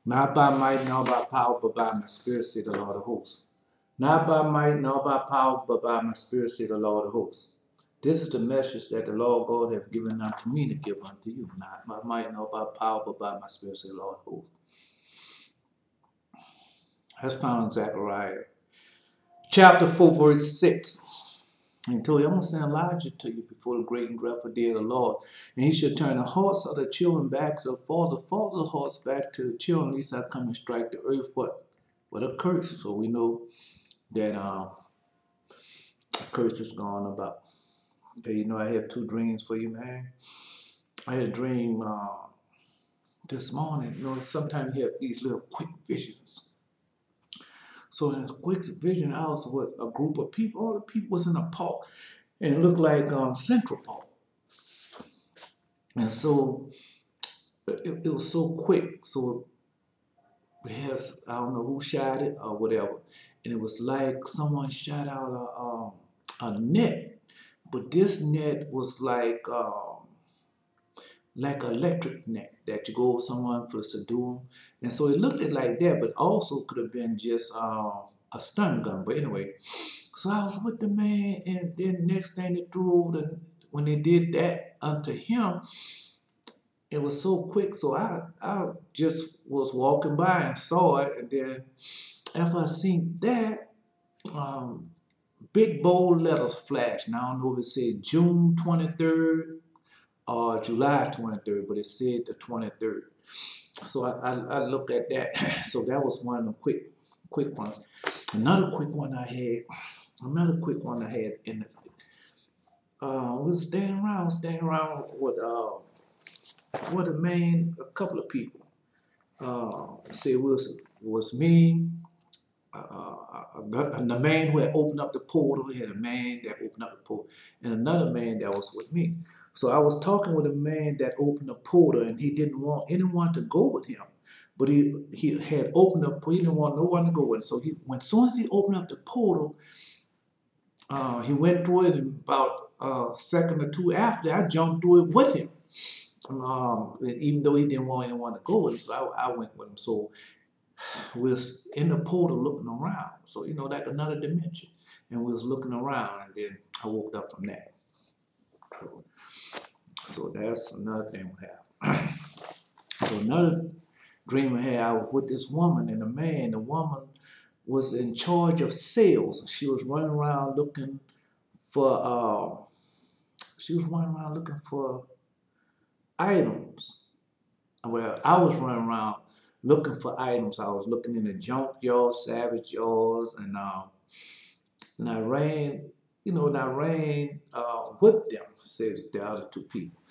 Not by might nor by power, but by my spirit, said the Lord of hosts. Not by might nor by power, but by my spirit, said the Lord of hosts. This is the message that the Lord God hath given unto me to give unto you. Not by might nor by power, but by my spirit, said the Lord of hosts. That's found in Zechariah chapter 4, verse 6. And he told you, I'm going to send Elijah to you before the great and dreadful day of the Lord. And he shall turn the hearts of the children back to the fathers hearts back to the children, lest I come and strike the earth what? With a curse. So we know that a curse is gone about. Okay, you know, I had 2 dreams for you, man. I had a dream this morning. You know, sometimes you have these little quick visions. So in this quick vision, I was with a group of people. All the people was in a park. And it looked like Central Park. And so it was so quick. So perhaps, I don't know who shot it or whatever. And it was like someone shot out a net. But this net was like an electric net that you go with someone for subdue. And so it looked like that, but also could have been just a stun gun. But anyway, so I was with the man, and then next thing they threw over when they did that unto him, it was so quick. So I just was walking by and saw it, and then after I seen that, big bold letters flashed. Now I don't know if it said June 23rd or July 23rd, but it said the 23rd. So I looked at that. So that was one of the quick ones. Another quick one I had in the we was standing around with a man, a couple of people. Say it was me, the man who had opened up the portal. We had a man that opened up the portal, and another man that was with me. So I was talking with a man that opened the portal, and he didn't want anyone to go with him. But he had opened up, he didn't want no one to go with him. So as soon as he opened up the portal, he went through it, and about a second or two after, I jumped through it with him. Even though he didn't want anyone to go with him, so I went with him. So we was in the portal looking around. So, you know, like another dimension. And we was looking around, and then I woke up from that. So that's another thing we have. So another dream I had, I was with this woman and a man. The woman was in charge of sales. She was running around looking for items. Well, I was running around looking for items. I was looking in the junk yards, savage yards, and I ran, with them, said the other 2 people.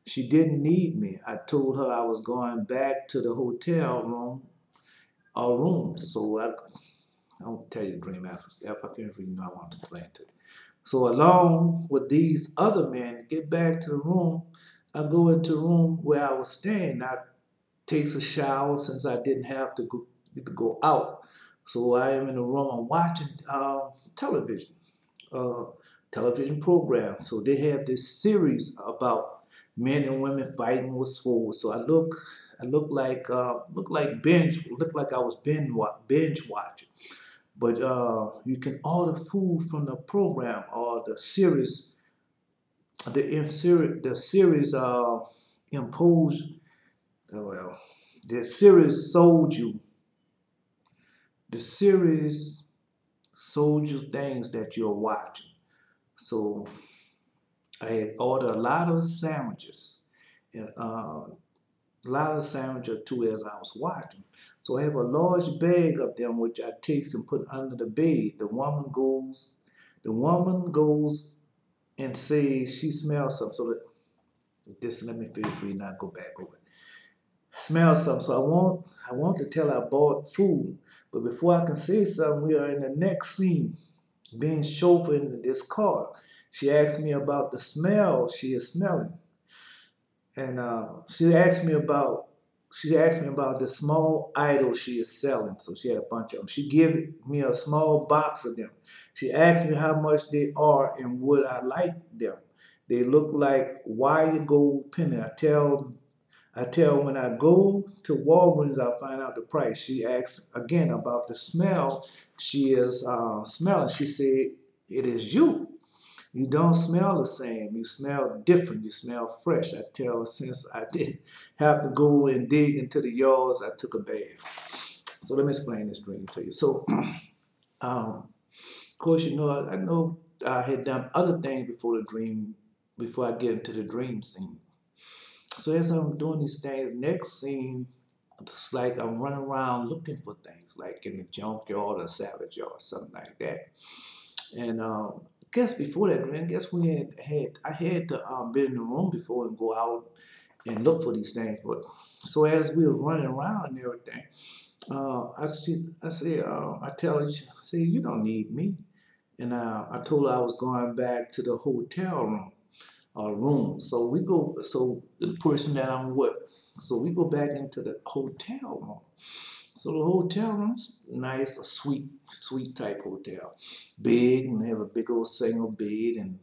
She didn't need me. I told her I was going back to the hotel room, So I won't tell you the dream after I finish reading, I want to explain to you. So along with these other men, to get back to the room, I go into the room where I was staying. I takes a shower since I didn't have to go out. So I am in the room, I'm watching television program. So they have this series about men and women fighting with swords. So I look like I was binge watching. But you can order food from the program or the series. The series imposed. Well, the series sold you things that you're watching. So I had ordered a lot of sandwiches, and a lot of sandwiches too as I was watching. So I have a large bag of them which I take and put under the bed. The woman goes and says she smells something. So let me finish reading. I'll go back over it. Smell something. So I want to tell her I bought food, but before I can say something, we are in the next scene, being chauffeured in this car. She asked me about the smell she is smelling, and she asked me about the small idols she is selling. So she had a bunch of them. She gave me a small box of them. She asked me how much they are and would I like them. They look like wire gold pendant. I tell her when I go to Walgreens, I find out the price. She asks again about the smell. She is smelling. She said, it is you. You don't smell the same. You smell different. You smell fresh. I tell her since I didn't have to go and dig into the yards, I took a bath. So let me explain this dream to you. So, of course, you know, I know I had done other things before the dream, before I get into the dream scene. So as I'm doing these things, next scene, it's like I'm running around looking for things, like in the junkyard or salvage yard, something like that. And I guess before that, man, I guess I had been in the room before and go out and look for these things. But so as we were running around and everything, I tell her, she say, you don't need me. And I told her I was going back to the hotel room. So we go, so the person that I'm with, so we go back into the hotel room. So the hotel room's nice, a sweet type hotel. Big, and they have a big old single bed and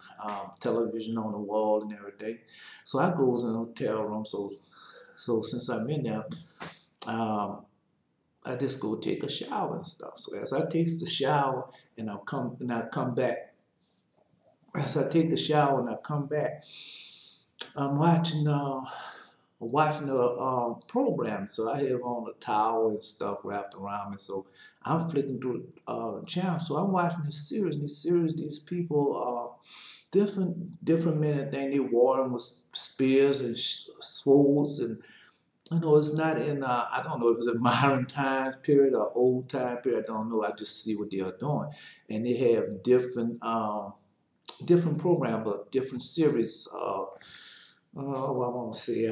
television on the wall and everything. So I goes in the hotel room. So since I'm in there, um, I just go take a shower and stuff. So as I take the shower and I come back, as I take the shower and I come back, I'm watching a program. So I have on a towel and stuff wrapped around me. So I'm flicking through the channel. So I'm watching this series. These people, different men and things. They warring with spears and swords, and you know it's not in. I don't know if it's a modern time period or old time period. I don't know. I just see what they are doing, and they have different program, but different series. I want to say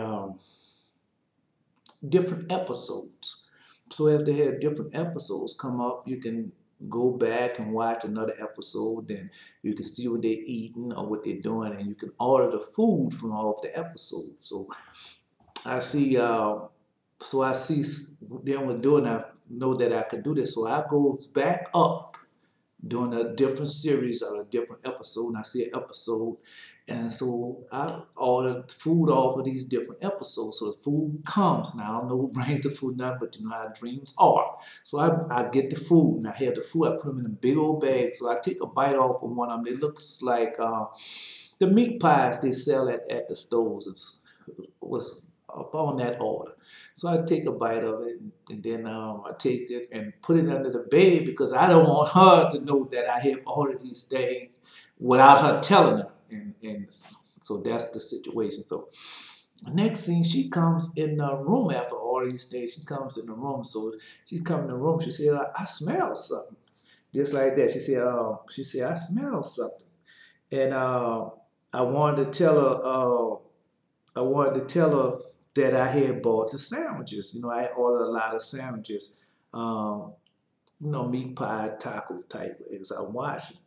different episodes. So if they have different episodes come up, you can go back and watch another episode, and you can see what they're eating or what they're doing, and you can order the food from off the episode. So I see, I see them were doing. I know that I could do this, so I goes back up doing a different series or a different episode, and I see an episode, and so I order food off of these different episodes. So the food comes. Now I don't know who brings the food now, but you know how dreams are. So I get the food, and I have the food. I put them in a big old bag. So I take a bite off of one of them. It looks like the meat pies they sell at the stores. Was up on that order. So I take a bite of it, and then I take it and put it under the bed because I don't want her to know that I have ordered these things without her telling her. And so that's the situation. So the next thing, she comes in the room after all these things. She comes in the room. So she comes in the room. She said, I smell something. Just like that. She said, I smell something. And I wanted to tell her that I had bought the sandwiches. You know, I ordered a lot of sandwiches. Um, you know, meat pie, taco type as I'm watching.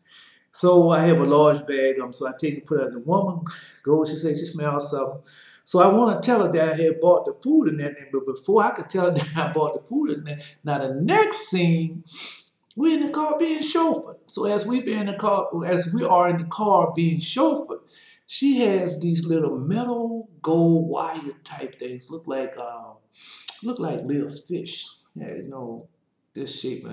So I have a large bag. So I take it, put it in. The woman goes, she says she smells something. So I want to tell her that I had bought the food in that, but before I could tell her that I bought the food in there, now the next scene, we're in the car being chauffeured. So as we are in the car being chauffeured, she has these little metal gold wire type things, look like little fish. Yeah, you know, this shape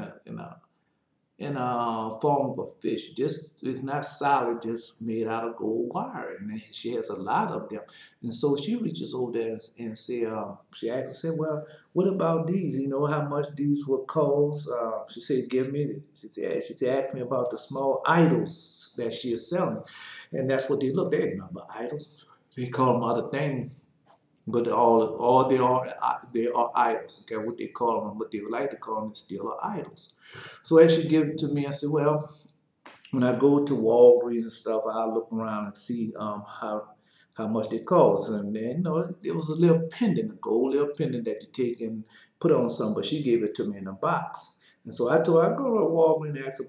in a form of a fish. Just it's not solid, just made out of gold wire, and she has a lot of them. And so she reaches over there and say, she actually said, "Well, what about these? You know how much these will cost?" She said, "Give me." She said, "Ask me about the small idols that she is selling," and that's what they look. They ain't nothing but idols. They call them other things. But all they are idols. Okay, what they call them, what they would like to call them, is still are idols. So as she gave it to me, I said, well, when I go to Walgreens and stuff, I'll look around and see how much they cost. And then, you know, it was a little pendant, a gold little pendant that you take and put on something, but she gave it to me in a box. And so I told her, I go to Walgreens and ask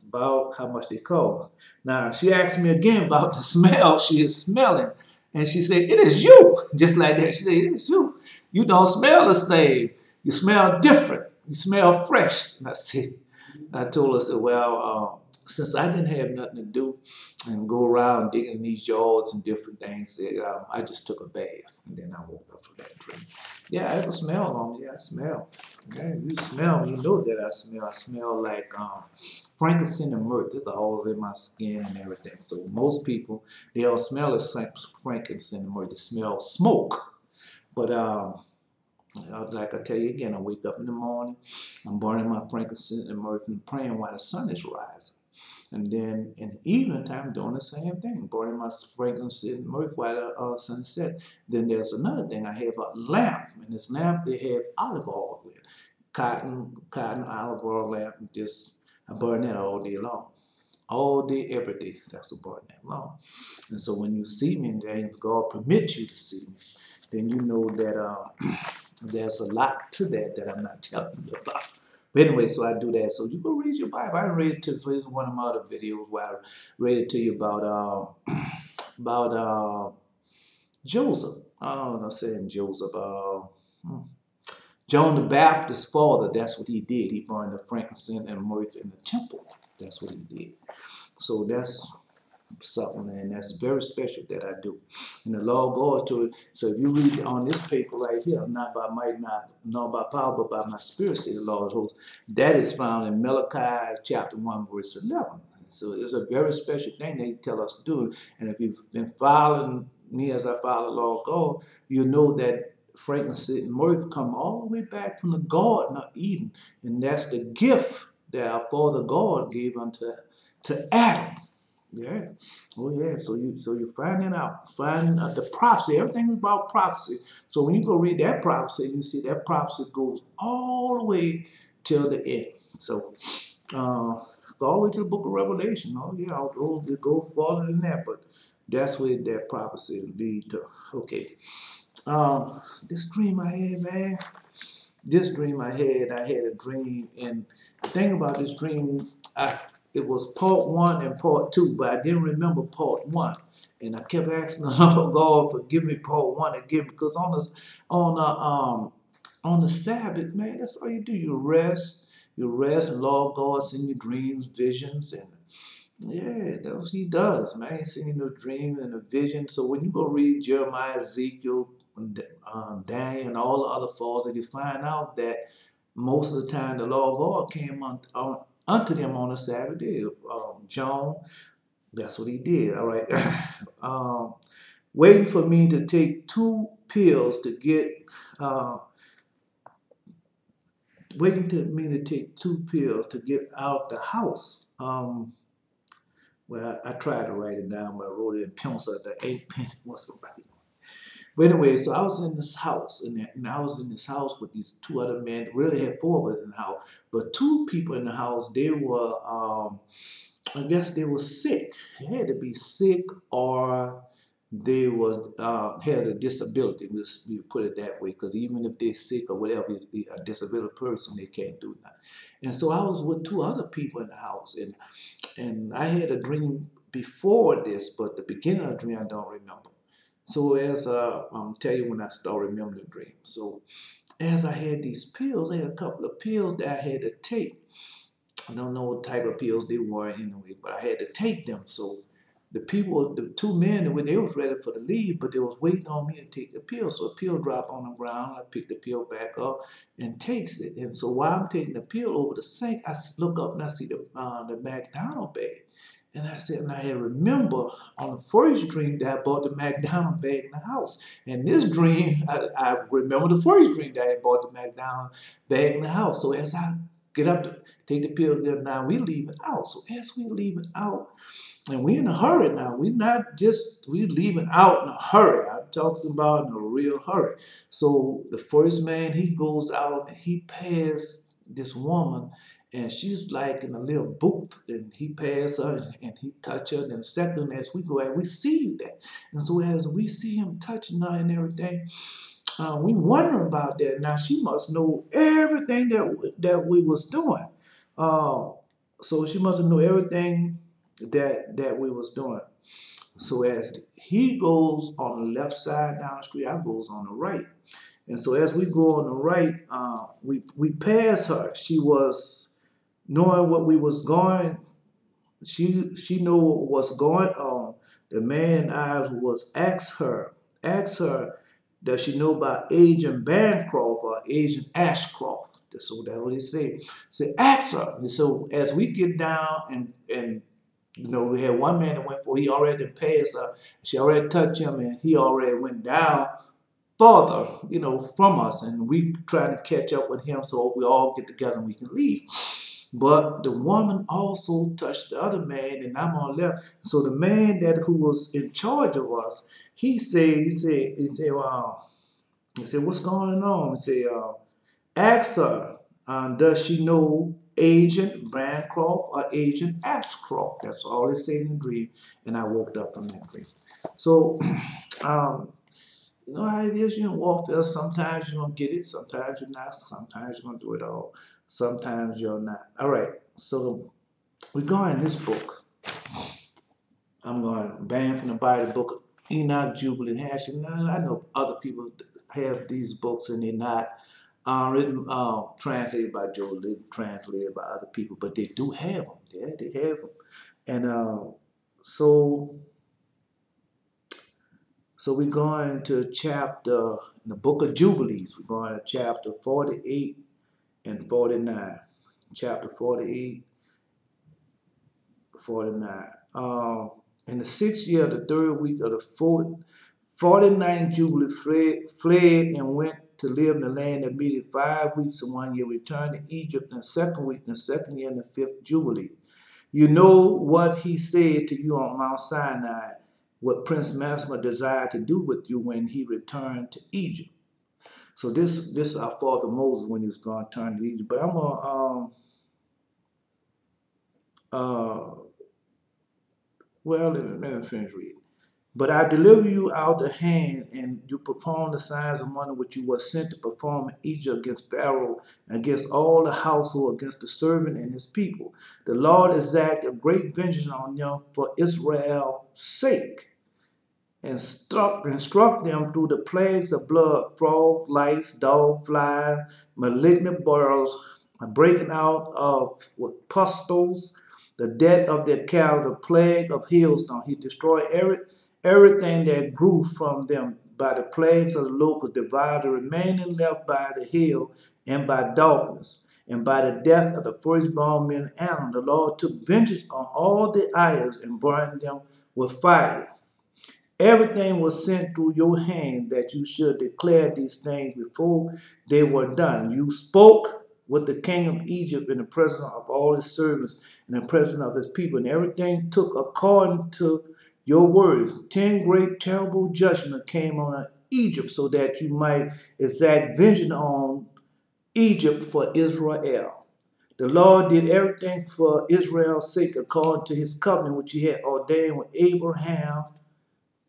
about how much they cost. Now, she asked me again about the smell she is smelling. And she said, it is you. Just like that. She said, it is you. You don't smell the same. You smell different. You smell fresh. And I told her, I said, well, since I didn't have nothing to do and go around digging in these yards and different things, I just took a bath and then I woke up from that dream. Yeah, I have a smell on me. I smell. Yeah, if you smell me, you know that I smell. I smell like frankincense and myrrh. It's all in my skin and everything. So most people, they all smell the frankincense and myrrh. They smell smoke. But like I tell you again, I wake up in the morning, I'm burning my frankincense and myrrh and praying while the sun is rising. And then in the evening time, doing the same thing, burning my frankincense and myrrh while the sun is set. Then there's another thing I have a lamp. And this lamp, they have olive oil with it. Cotton olive oil lamp. Just I burn that all day long. All day, every day. That's what burn that long. And so when you see me, and if God permits you to see me, then you know that there's a lot to that I'm not telling you about. But anyway, so I do that. So you go read your Bible. I read it to you for one of my other videos where I read it to you about Joseph. I'm saying Joseph. John the Baptist's father. That's what he did. He burned the frankincense and myrrh in the temple. That's what he did. So that's something, and that's very special that I do. And the Lord goes to it. So if you read on this paper right here, not by might, not by power, but by my spirit, say the Lord hosts, that is found in Malachi chapter 1, verse 11. So it's a very special thing they tell us to do. And if you've been following me as I follow the Lord God, you know that frankincense and myrrh come all the way back from the Garden of Eden. And that's the gift that our Father God gave unto Adam. Yeah. Oh yeah. So you find that out. Find the prophecy. Everything is about prophecy. So when you go read that prophecy, you see that prophecy goes all the way till the end. So go all the way to the book of Revelation. Oh yeah, I'll go farther than that, but that's where that prophecy lead to. Okay. This dream I had, man. This dream I had a dream, and the thing about this dream, it was part 1 and part 2, but I didn't remember part 1. And I kept asking the Lord God, forgive me part 1 again, because on the Sabbath, man, that's all you do. You rest, and Lord God send you dreams, visions, and yeah, that's what he does, man. He send you the dreams and the visions. So when you go read Jeremiah, Ezekiel, Daniel, and all the other falls, and you find out that most of the time the Lord God came unto them on the Sabbath day. John, that's what he did. All right. Waiting for me to take 2 pills to get, waiting for me to take 2 pills to get out of the house. Well, I tried to write it down, but I wrote it in pencil at the 8 pen. Wasn't right. But anyway, so I was in this house, and I was in this house with these 2 other men. Really had 4 of us in the house, but 2 people in the house, they were, I guess they were sick. They had to be sick, or they was had a disability. We put it that way, because even if they're sick or whatever, it's a disability person, they can't do nothing. And so I was with 2 other people in the house, and I had a dream before this, but the beginning of the dream I don't remember. So as I'm tell you when I start remembering the dream. So as I had these pills, I had a couple of pills that I had to take. I don't know what type of pills they were anyway, but I had to take them. So the 2 men, they was ready for the leave, but they was waiting on me to take the pill. So a pill dropped on the ground. I picked the pill back up and takes it. And so while I'm taking the pill over the sink, I look up and I see the McDonald's bag. And I said, and I had remember on the first dream that I bought the McDonald's bag in the house. And this dream, I remember the first dream that I bought the McDonald's bag in the house. So as I get up to take the pill, now we leaving out. So as we leaving out, and we in a hurry now. We leaving out in a hurry. I'm talking about in a real hurry. So the first man, he goes out and he passed this woman, and she's like in a little booth, and he passed her and he touched her. And second, as we go out, we see that. And so as we see him touching her and everything, we wonder about that. Now she must know everything that we was doing. So she must know everything that we was doing. So as he goes on the left side down the street, I goes on the right. And so as we go on the right, we pass her. She was knowing what we was going. she know what's going on. The man eyes was ask her, does she know about Agent Bancroft or Agent Ashcroft? So that's what he said. Say, ask her. And so as we get down and we had one man that went for, he already passed her. She already touched him, and he already went down farther, from us. And we try to catch up with him so we all get together and we can leave. But the woman also touched the other man, and I'm on left. So the man who was in charge of us, he said, what's going on? He said, ask her, does she know Agent Bancroft or Agent Ashcroft? That's all it said in the dream, and I woke up from that dream. So, you know how it is, in warfare. Sometimes you're going to get it, sometimes you're not, sometimes you're going to do it all, sometimes you're not. All right, so we're going in this book. I'm going to ban from the Bible, book of Enoch, Jubilee, and Hashim. I know other people have these books and they're not written, translated by Joe Little, translated by other people, but they do have them. Yeah, they have them. And so we're going to chapter, in the book of Jubilees, we're going to chapter 48 and 49. Chapter 48, 49. In the 6th year of the 3rd week of the 49th Jubilee fled and went to live in the land that meted 5 weeks and 1 year, returned to Egypt in the 2nd week, in the 2nd year, in the 5th Jubilee. You know what he said to you on Mount Sinai, what Prince Masma desired to do with you when he returned to Egypt. So this is our father Moses when he was going to turn to Egypt. But I'm going let me finish reading. But I deliver you out of hand, and you perform the signs and wonder which you were sent to perform in Egypt against Pharaoh, and against all the household, against the servant and his people. The Lord exacted a great vengeance on them for Israel's sake, and struck them through the plagues of blood, frog, lice, dog, flies, malignant boils, a breaking out of pustules, the death of their cattle, the plague of hailstone. He destroyed everything that grew from them by the plagues of the locusts, devoured the remaining left by the hail and by darkness, and by the death of the firstborn men and animals. The Lord took vengeance on all the idols and burned them with fire. Everything was sent through your hand that you should declare these things before they were done. You spoke with the king of Egypt in the presence of all his servants and in the presence of his people, and everything took according to your words. 10 great terrible judgments came on Egypt so that you might exact vengeance on Egypt for Israel. The Lord did everything for Israel's sake according to his covenant which he had ordained with Abraham.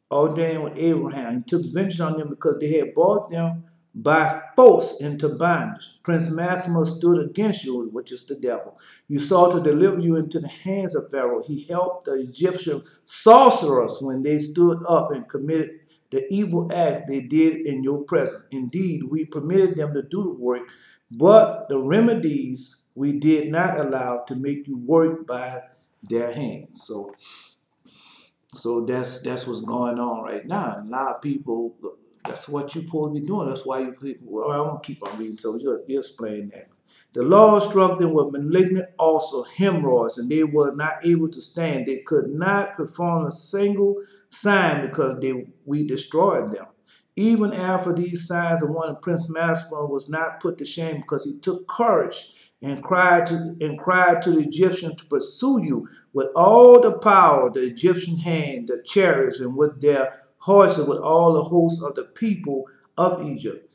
He took vengeance on them because they had brought them by force into bondage. Prince Maximus stood against you, which is the devil. You sought to deliver you into the hands of Pharaoh. He helped the Egyptian sorcerers when they stood up and committed the evil act they did in your presence. Indeed, we permitted them to do the work, but the remedies we did not allow to make you work by their hands. So that's what's going on right now. And a lot of people, that's what you're supposed to be doing. That's why well, I won't keep on reading, so you'll explain that. The Lord struck them with malignant also hemorrhoids, and they were not able to stand. They could not perform a single sign because we destroyed them. Even after these signs, the one Prince Masma was not put to shame because he took courage and cried to the Egyptians to pursue you with all the power the Egyptian hand, the chariots, and with their horses, with all the hosts of the people of Egypt.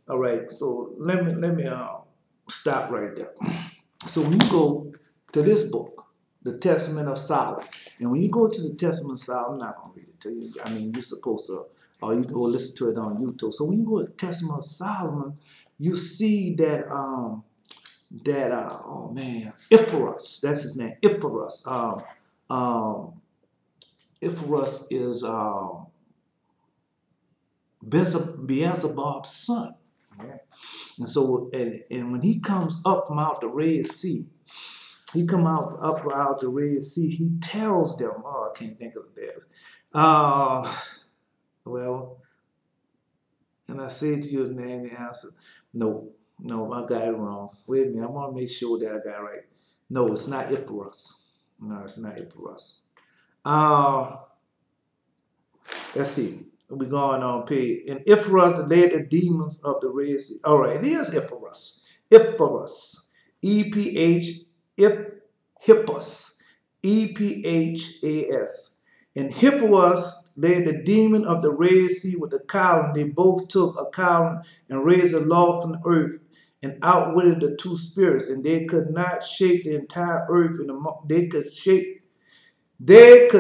All right, so let me stop right there. So when you go to this book, the Testament of Solomon, and when you go to the Testament of Solomon, I'm not going to read it to you. I mean, you're supposed to, or you can go listen to it on YouTube. So when you go to the Testament of Solomon, you see that oh man, Iphorus, that's his name, Iphorus. Iphorus is Beelzebub's son. Okay? And so, and when he comes up from out the Red Sea, he come up out the Red Sea. He tells them, oh, I can't think of that. Well, and I said to you the name, the answer. No, no, I got it wrong. Wait a minute, I want to make sure that I got it right. No, it's not it for us. No, it's not it for us. Uh, let's see. We're going on page. And Iphorus led the demons of the Red Sea. All right, it is Iphorus. Iphorus. E-P-H, Hippus. E-P-H-A-S. And Hippolytus led the demon of the Red Sea with a column. They both took a column and raised it aloft from the earth and outwitted the two spirits. And they could not shake the entire earth in a moment. They could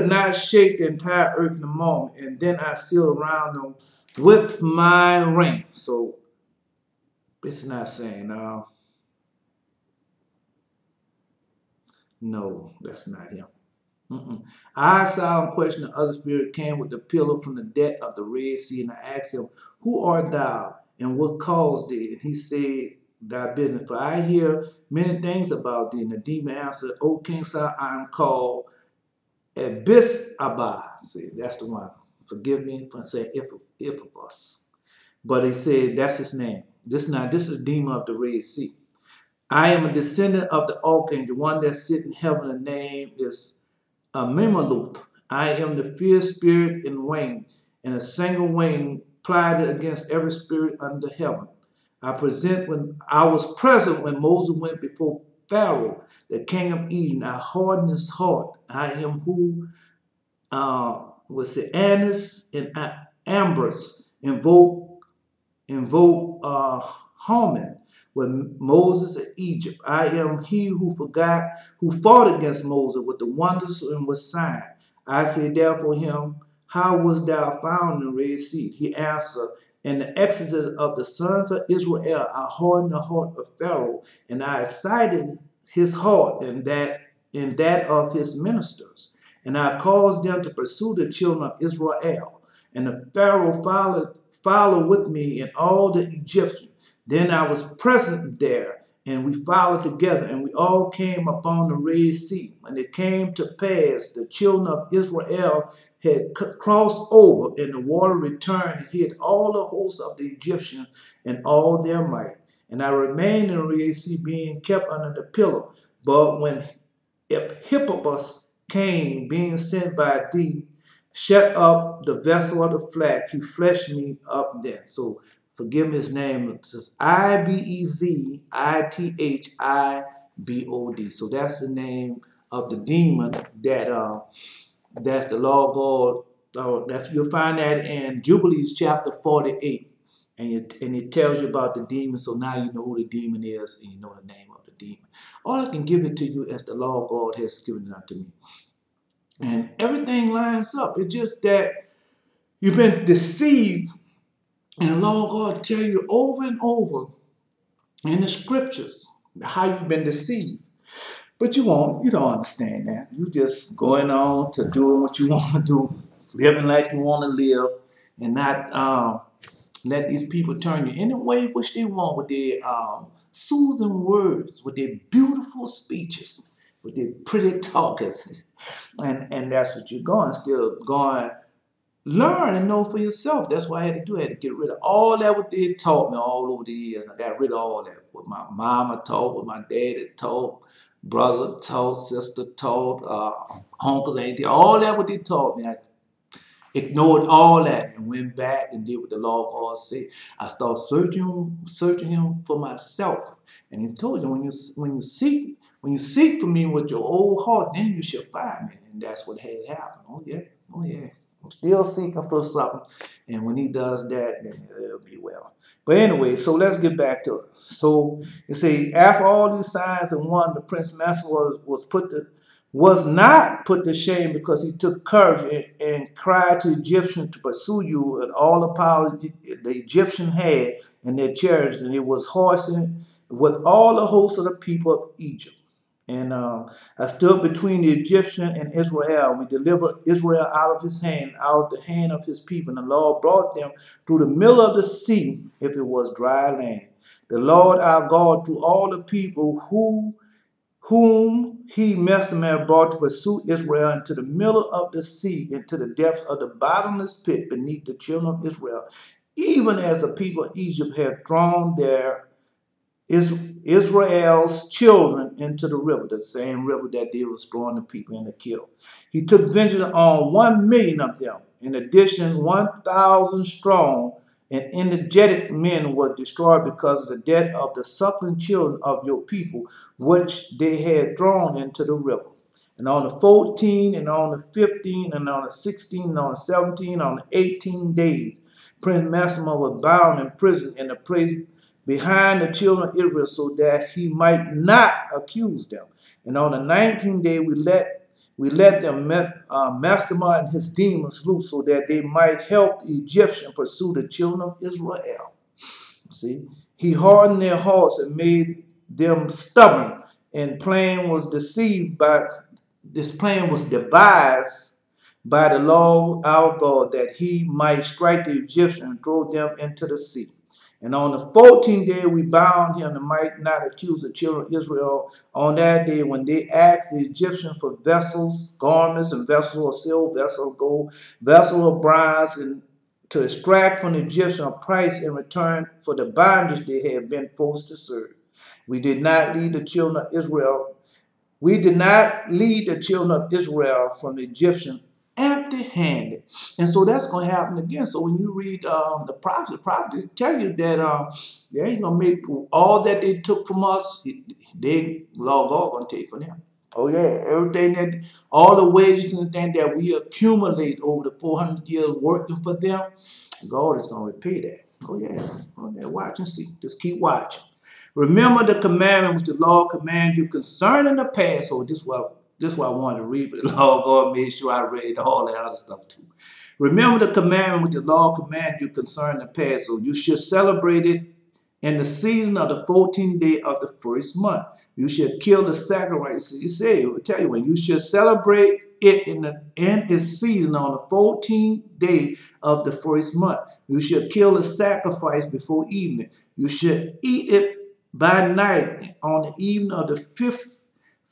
not shake the entire earth in a moment. And then I sealed around them with my ring. So it's not saying, no, that's not him. I saw him question the other spirit came with the pillar from the depth of the Red Sea, and I asked him, who art thou, and what caused thee? And he said, thy business, for I hear many things about thee. And the demon answered, O King Saul, I am called Abyss Abba. See, that's the one. Forgive me for saying Iphicus. But he said, that's his name. This is demon of the Red Sea. I am a descendant of the archangel, one that sits in heaven. The name is Memeluth. I am the fierce spirit in wing, and a single wing plied against every spirit under heaven. I was present when Moses went before Pharaoh, the king of Egypt. I hardened his heart. I am who was the Annis and Ambrose invoke Haman with Moses in Egypt. I am he who fought against Moses with the wonders and with signs. I said therefore him, how was thou found in the Red Sea? He answered, in the exodus of the sons of Israel, I hardened the heart of Pharaoh, and I excited his heart in that of his ministers. And I caused them to pursue the children of Israel. And the Pharaoh followed with me and all the Egyptians. Then I was present there, and we followed together, and we all came upon the Red Sea. And it came to pass, the children of Israel had crossed over, and the water returned and hid all the hosts of the Egyptians and all their might. And I remained in the Red Sea, being kept under the pillar. But when Hippolytus came, being sent by thee, shut up the vessel of the flax, he fleshed me up there. So forgive me his name. It says Ibezithibod. So that's the name of the demon that's the Lord God. You'll find that in Jubilees chapter 48. And it tells you about the demon. So now you know who the demon is and you know the name of the demon. All I can give it to you as the Lord God has given it unto me. And everything lines up. It's just that you've been deceived. And the Lord God tell you over and over in the scriptures how you've been deceived. But you don't understand that. You just going on to doing what you want to do, living like you want to live, and not let these people turn you any way which they want with their soothing words, with their beautiful speeches, with their pretty talkers. And that's what you're going, still going. Learn and know for yourself. That's what I had to do. I had to get rid of all that what they taught me all over the years. I got rid of all that. What my mama taught, what my daddy taught, brother taught, sister taught, uncles, auntie, all that what they taught me. I ignored all that and went back and did what the Lord God said. I started searching Him for myself. And He told you when you seek for me with your whole heart, then you shall find me. And that's what had happened. Oh yeah. I'm still seeking for something. And when He does that, then it'll be well. But anyway, so let's get back to it. So you see, after all these signs and wonders, the Prince Master was not put to shame, because he took courage and cried to the Egyptians to pursue you, and all the power the Egyptians had in their chariots, and it was horsing with all the hosts of the people of Egypt. And I stood between the Egyptian and Israel. We delivered Israel out of his hand, out of the hand of his people. And the Lord brought them through the middle of the sea, if it was dry land. The Lord our God, to all the people who whom he Mesmer brought to pursue Israel into the middle of the sea, into the depths of the bottomless pit beneath the children of Israel, even as the people of Egypt had drawn their Israel's children into the river, the same river that they was throwing the people in to kill. He took vengeance on 1,000,000 of them. In addition, 1,000 strong and energetic men were destroyed because of the death of the suckling children of your people, which they had thrown into the river. And on the 14th, and on the 15th, and on the 16th, and on the 17th, on the 18 days, Prince Massimo was bound in prison in the place behind the children of Israel, so that he might not accuse them. And on the 19th day, we let them mastermind his demons loose, so that they might help the Egyptians pursue the children of Israel. See, he hardened their hearts and made them stubborn. And this plan was devised by the Lord our God, that he might strike the Egyptians and throw them into the sea. And on the 14th day, we bound him and might not accuse the children of Israel on that day, when they asked the Egyptians for vessels, garments, and vessels of silver, vessels of gold, vessels of bronze, and to extract from the Egyptians a price in return for the bondage they had been forced to serve. We did not lead the children of Israel. We did not lead the children of Israel from the Egyptians empty-handed. And so that's going to happen again. So when you read the prophets tell you that they ain't going to make all that they took from us, Lord God going to take from them. Oh yeah, everything that, all the wages and things that we accumulate over the 400 years working for them, God is going to repay that. Oh yeah, watch and see. Just keep watching. Remember the commandment which the Lord commanded you concerning the Passover. This is what I wanted to read, but the Lord God made sure I read all that other stuff too. Remember the commandment which the Lord commanded you concerning the Passover. You should celebrate it in the season of the 14th day of the first month. You should kill the sacrifice. He said, it will tell you when you should celebrate it in its season on the 14th day of the first month. You should kill the sacrifice before evening. You should eat it by night on the evening of the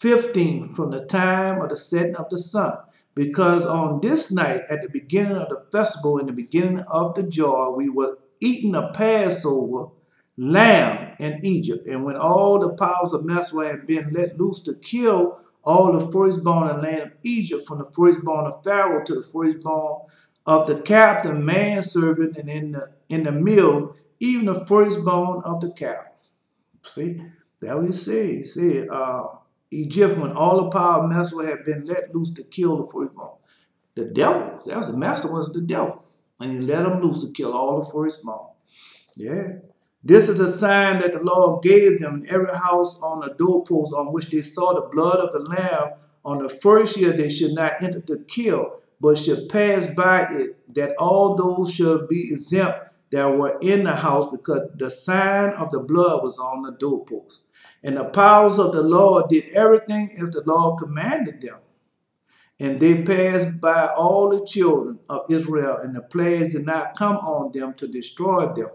15th from the time of the setting of the sun. Because on this night, at the beginning of the festival, in the beginning of the joy, we were eating a Passover lamb in Egypt. And when all the powers of Messer had been let loose to kill all the firstborn in the land of Egypt, from the firstborn of Pharaoh to the firstborn of the captain, manservant, and in the mill, even the firstborn of the cattle. See, that what he said. He said, Egypt, when all the power of Messer had been let loose to kill the firstborn. The devil, that was the master, was the devil. And he let him loose to kill all the firstborn. Yeah. This is a sign that the Lord gave them in every house on the doorpost on which they saw the blood of the lamb. On the first year they should not enter to kill, but should pass by it, that all those should be exempt that were in the house, because the sign of the blood was on the doorpost. And the powers of the Lord did everything as the Lord commanded them. And they passed by all the children of Israel, and the plagues did not come on them to destroy them,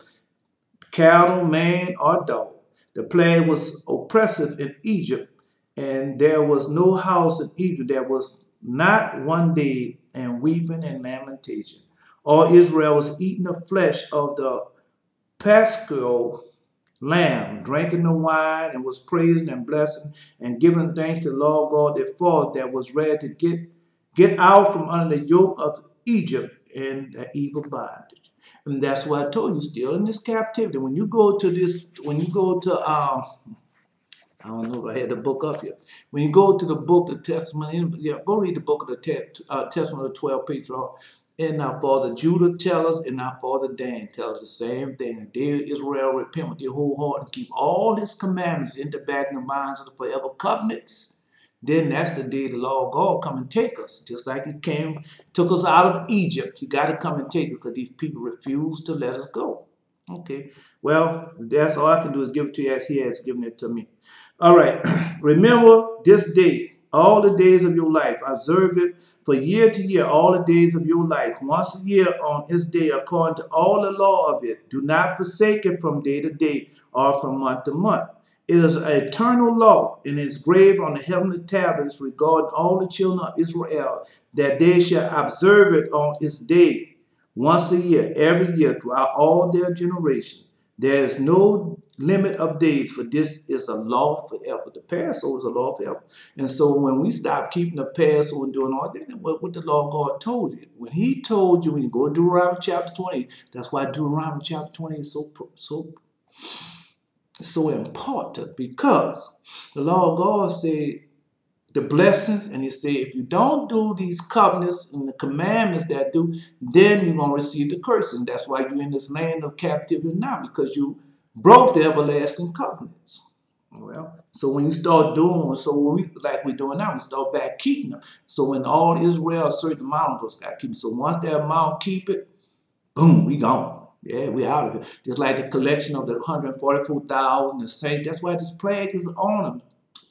cattle, man, or dog. The plague was oppressive in Egypt, and there was no house in Egypt that was not one day, and weeping and lamentation. All Israel was eating the flesh of the Paschal lamb, drinking the wine, and was praising and blessing and giving thanks to the Lord God their Father, that was ready to get out from under the yoke of Egypt and the evil bondage. And that's why I told you, still in this captivity. When you go to I don't know if I had the book up here. When you go to the book of Testament, go read the book of the Testament of the 12 Patriarchs. And our father Judah tells us, and our father Dan tells us the same thing. The day of Israel repent with their whole heart and keep all his commandments in the back of the minds of the forever covenants. Then that's the day the Lord God come and take us. Just like he took us out of Egypt. He got to come and take us, because these people refuse to let us go. Okay. Well, that's all I can do is give it to you as he has given it to me. All right. Remember this day, all the days of your life. Observe it for year to year, all the days of your life. Once a year on this day, according to all the law of it. Do not forsake it from day to day or from month to month. It is an eternal law, and is engraved on the heavenly tablets regarding all the children of Israel, that they shall observe it on its day, once a year, every year, throughout all their generations. There is no limit of days, for this is a law forever. The Passover is a law forever. And so when we stop keeping the Passover and doing all that, what the Lord God told you. When he told you, when you go to Deuteronomy chapter 20, that's why Deuteronomy chapter 20 is so important, because the Lord God said the blessings, and he said, if you don't do these covenants and the commandments that do, then you're going to receive the curse. And that's why you're in this land of captivity now, because you broke the everlasting covenants. Well, so when you start doing, so when we, like we're doing now, we start back keeping them. So when all Israel, a certain amount of us got keep them. So once that amount keep it, boom, we gone. Yeah, we out of it. Just like the collection of the 144,000, the saints. That's why this plague is on them.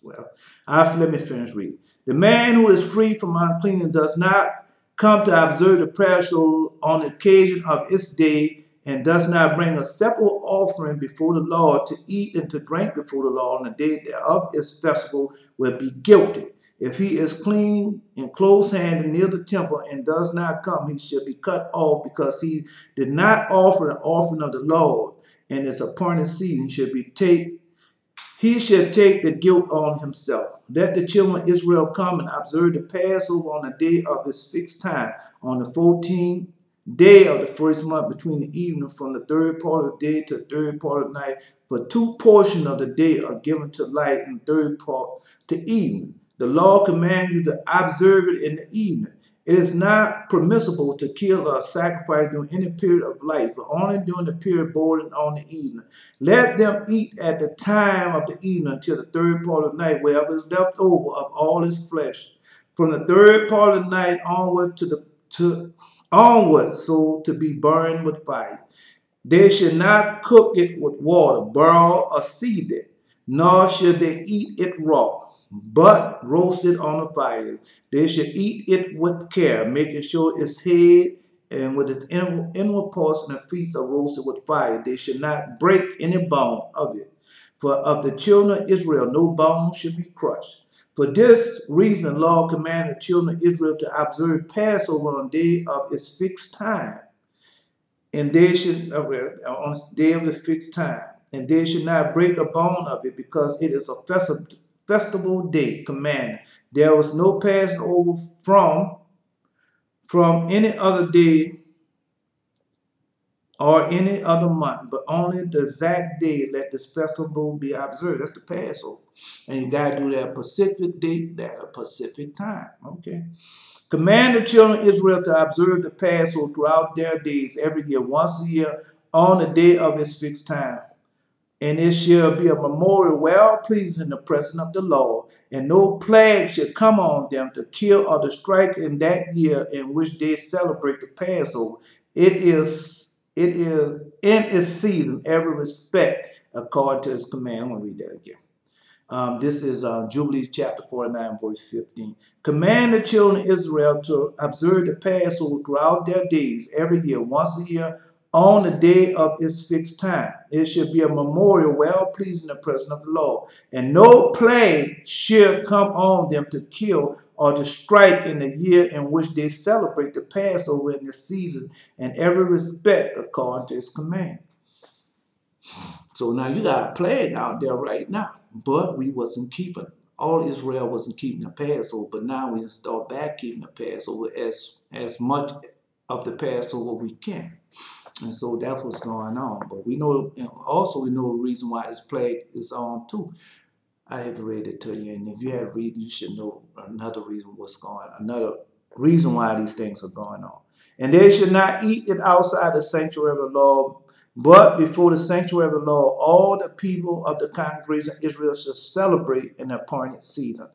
Well, let me finish reading. The man who is free from uncleanness does not come to observe the Passover on the occasion of its day, and does not bring a separate offering before the Lord to eat and to drink before the Lord on the day of its festival, will be guilty. If he is clean and close-handed near the temple and does not come, he shall be cut off, because he did not offer an offering of the Lord, and its appointed season he shall take the guilt on himself. Let the children of Israel come and observe the Passover on the day of its fixed time, on the 14th day of the first month, between the evening from the third part of the day to the third part of the night. For 2 portions of the day are given to light, and the third part to evening. The law commands you to observe it in the evening. It is not permissible to kill or sacrifice during any period of life, but only during the period bordering on the evening. Let them eat at the time of the evening until the third part of the night, wherever is left over of all his flesh. From the third part of the night onward so to be burned with fire. They should not cook it with water, boil or seethe it, nor should they eat it raw, but roast it on the fire. They should eat it with care, making sure its head and with its inward parts and the feet are roasted with fire. They should not break any bone of it. For of the children of Israel no bone should be crushed. For this reason, the Lord commanded the children of Israel to observe Passover on the day of its fixed time. And they should, on the day of the fixed time, and they should not break a bone of it, because it is a festival day commanded. There was no Passover from any other day or any other month, but only the exact day let this festival be observed. That's the Passover. And you got to do that Pacific date, that a Pacific time. Okay. Command the children of Israel to observe the Passover throughout their days, every year, once a year, on the day of its fixed time. And it shall be a memorial well pleasing in the presence of the Lord, and no plague shall come on them to kill or to strike in that year in which they celebrate the Passover. It is in its season, every respect, according to his command. I'm going to read that again. This is Jubilees chapter 49, verse 15. Command the children of Israel to observe the Passover throughout their days, every year, once a year, on the day of its fixed time. It should be a memorial well pleasing in the presence of the Lord. And no plague shall come on them to kill or to strike in the year in which they celebrate the Passover in the season, in every respect according to his command. So now you got a plague out there right now, but we wasn't keeping. All Israel wasn't keeping the Passover, but now we start back keeping the Passover as much of the Passover we can. And so that's what's going on. But we know, also we know the reason why this plague is on too. I have read it to you, and if you have read, you should know another reason another reason why these things are going on. And they should not eat it outside the sanctuary of the Lord, but before the sanctuary of the Lord, all the people of the congregation of Israel shall celebrate an appointed season.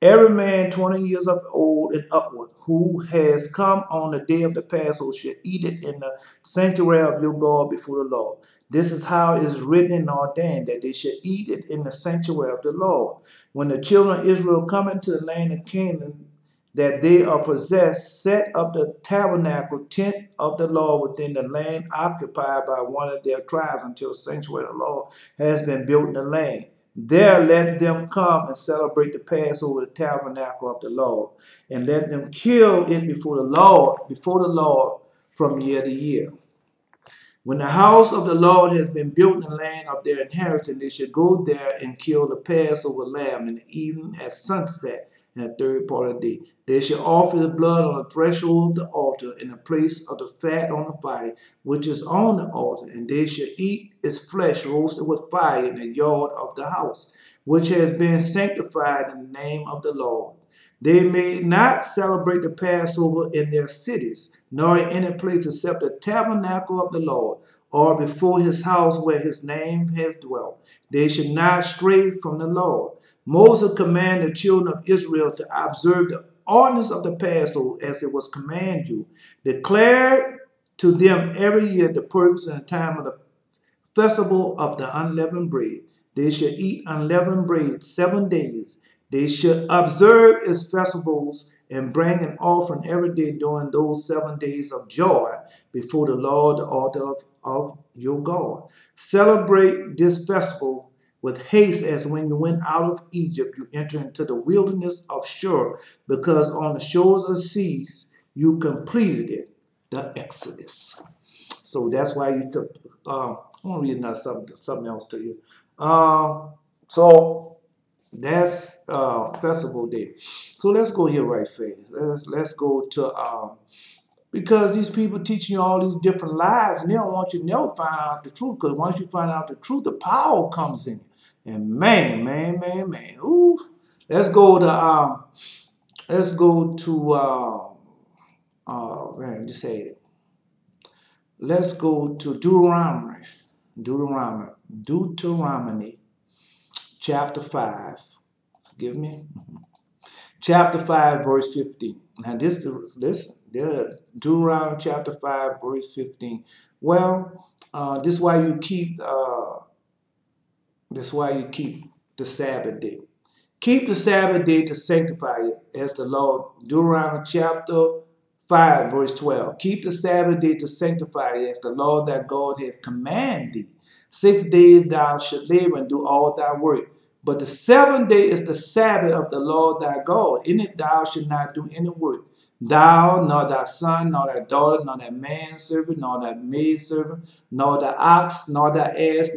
Every man 20 years of old and upward who has come on the day of the Passover shall eat it in the sanctuary of your God before the Lord. This is how it is written and ordained, that they shall eat it in the sanctuary of the Lord. When the children of Israel come into the land of Canaan, that they are possessed, set up the tabernacle tent of the Lord within the land occupied by one of their tribes, until the sanctuary of the Lord has been built in the land. There let them come and celebrate the Passover, the tabernacle of the Lord, and let them kill it before the Lord from year to year. When the house of the Lord has been built in the land of their inheritance, they shall go there and kill the Passover lamb in the evening at sunset in the third part of the day. They shall offer the blood on the threshold of the altar in the place of the fat on the fire, which is on the altar, and they shall eat its flesh roasted with fire in the yard of the house, which has been sanctified in the name of the Lord. They may not celebrate the Passover in their cities, nor in any place except the tabernacle of the Lord, or before his house where his name has dwelt. They should not stray from the Lord. Moses commanded the children of Israel to observe the ordinance of the Passover as it was commanded you. Declare to them every year the purpose and the time of the festival of the unleavened bread. They shall eat unleavened bread 7 days. They should observe its festivals and bring an offering every day during those 7 days of joy before the Lord, the altar of your God. Celebrate this festival with haste as when you went out of Egypt, you entered into the wilderness of Shur, because on the shores of the seas you completed it, the Exodus. So that's why you could, I want to read another something else to you. So that's festival day. So let's go here right fast. Let's go to because these people teaching you all these different lies, and they don't want you to never find out the truth. Because once you find out the truth, the power comes in. And man, ooh, let's go to man, just say it. Let's go to Deuteronomy, chapter 5. Forgive me. Chapter 5, verse 15. Now listen, Deuteronomy chapter 5, verse 15. Well, this is why you keep the Sabbath day. Keep the Sabbath day to sanctify it, as the Lord, Deuteronomy chapter 5, verse 12. Keep the Sabbath day to sanctify it, as the Lord thy God has commanded thee. 6 days thou shalt live and do all thy work. But the 7th day is the Sabbath of the Lord thy God. In it thou shalt not do any work. Thou, nor thy son, nor thy daughter, nor thy manservant, nor thy maidservant, nor thy ox, nor thy ass,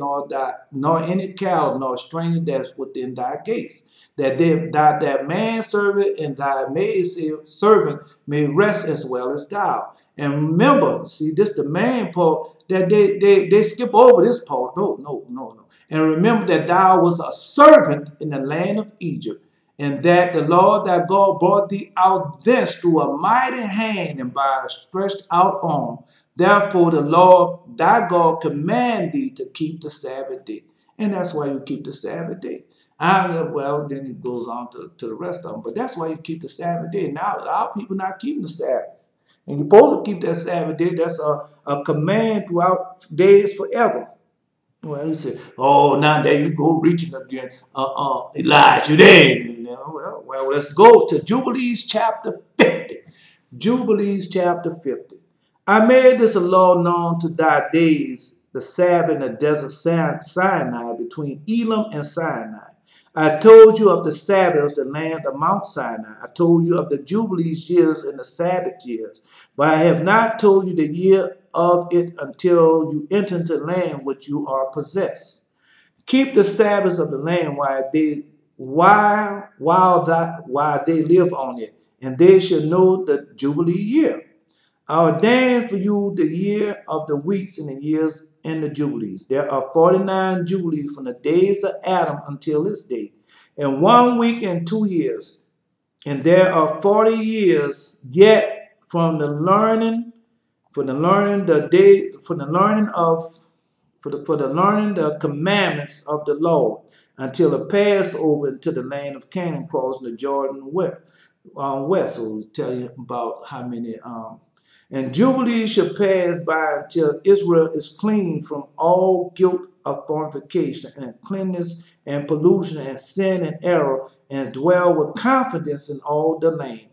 nor any cattle, nor stranger that's within thy gates. That thy manservant and thy maidservant may rest as well as thou. And remember, see, this the main part that they skip over this part. No. And remember that thou was a servant in the land of Egypt, and that the Lord thy God brought thee out thence through a mighty hand and by a stretched out arm. Therefore the Lord thy God command thee to keep the Sabbath day. And that's why you keep the Sabbath day. Well, then it goes on to the rest of them. But that's why you keep the Sabbath day. Now, our people not keeping the Sabbath. And you're supposed to keep that Sabbath day. That's a command throughout days forever. Well, he said, oh, now there you go reaching again. Elijah, then. Well, let's go to Jubilees chapter 50. Jubilees chapter 50. I made this a law known to thy days, the Sabbath in the desert Sinai, between Elam and Sinai. I told you of the Sabbaths, the land of Mount Sinai. I told you of the Jubilees years and the Sabbath years. But I have not told you the year of it until you enter into the land which you are possessed. Keep the Sabbaths of the land while they live on it, and they shall know the Jubilee year. I ordained for you the year of the weeks and the years in the Jubilees. There are 49 Jubilees from the days of Adam until this day, and 1 week and 2 years. And there are 40 years yet from the learning the commandments of the Lord, until the Passover into the land of Canaan, crossing the Jordan west. So we'll tell you about how many. And Jubilee shall pass by until Israel is clean from all guilt of fornication and cleanness and pollution and sin and error, and dwell with confidence in all the land.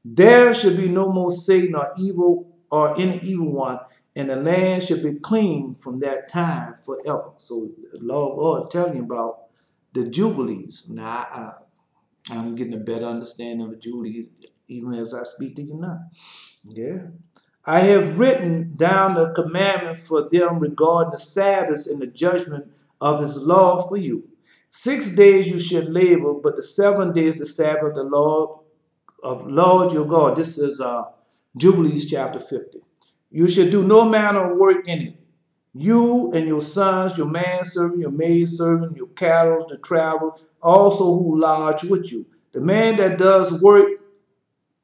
There should be no more Satan or evil or any evil one, and the land should be clean from that time forever. So the Lord God telling you about the Jubilees. Now, I'm getting a better understanding of the Jubilees even as I speak to you now. Yeah. I have written down the commandment for them regarding the Sabbaths and the judgment of his law for you. 6 days you should labor, but the 7th day is the Sabbath of the Lord your God. This is Jubilees chapter 50. You should do no manner of work in it. You and your sons, your manservant, your maidservant, your cattle, the travel, also who lodge with you. The man that does work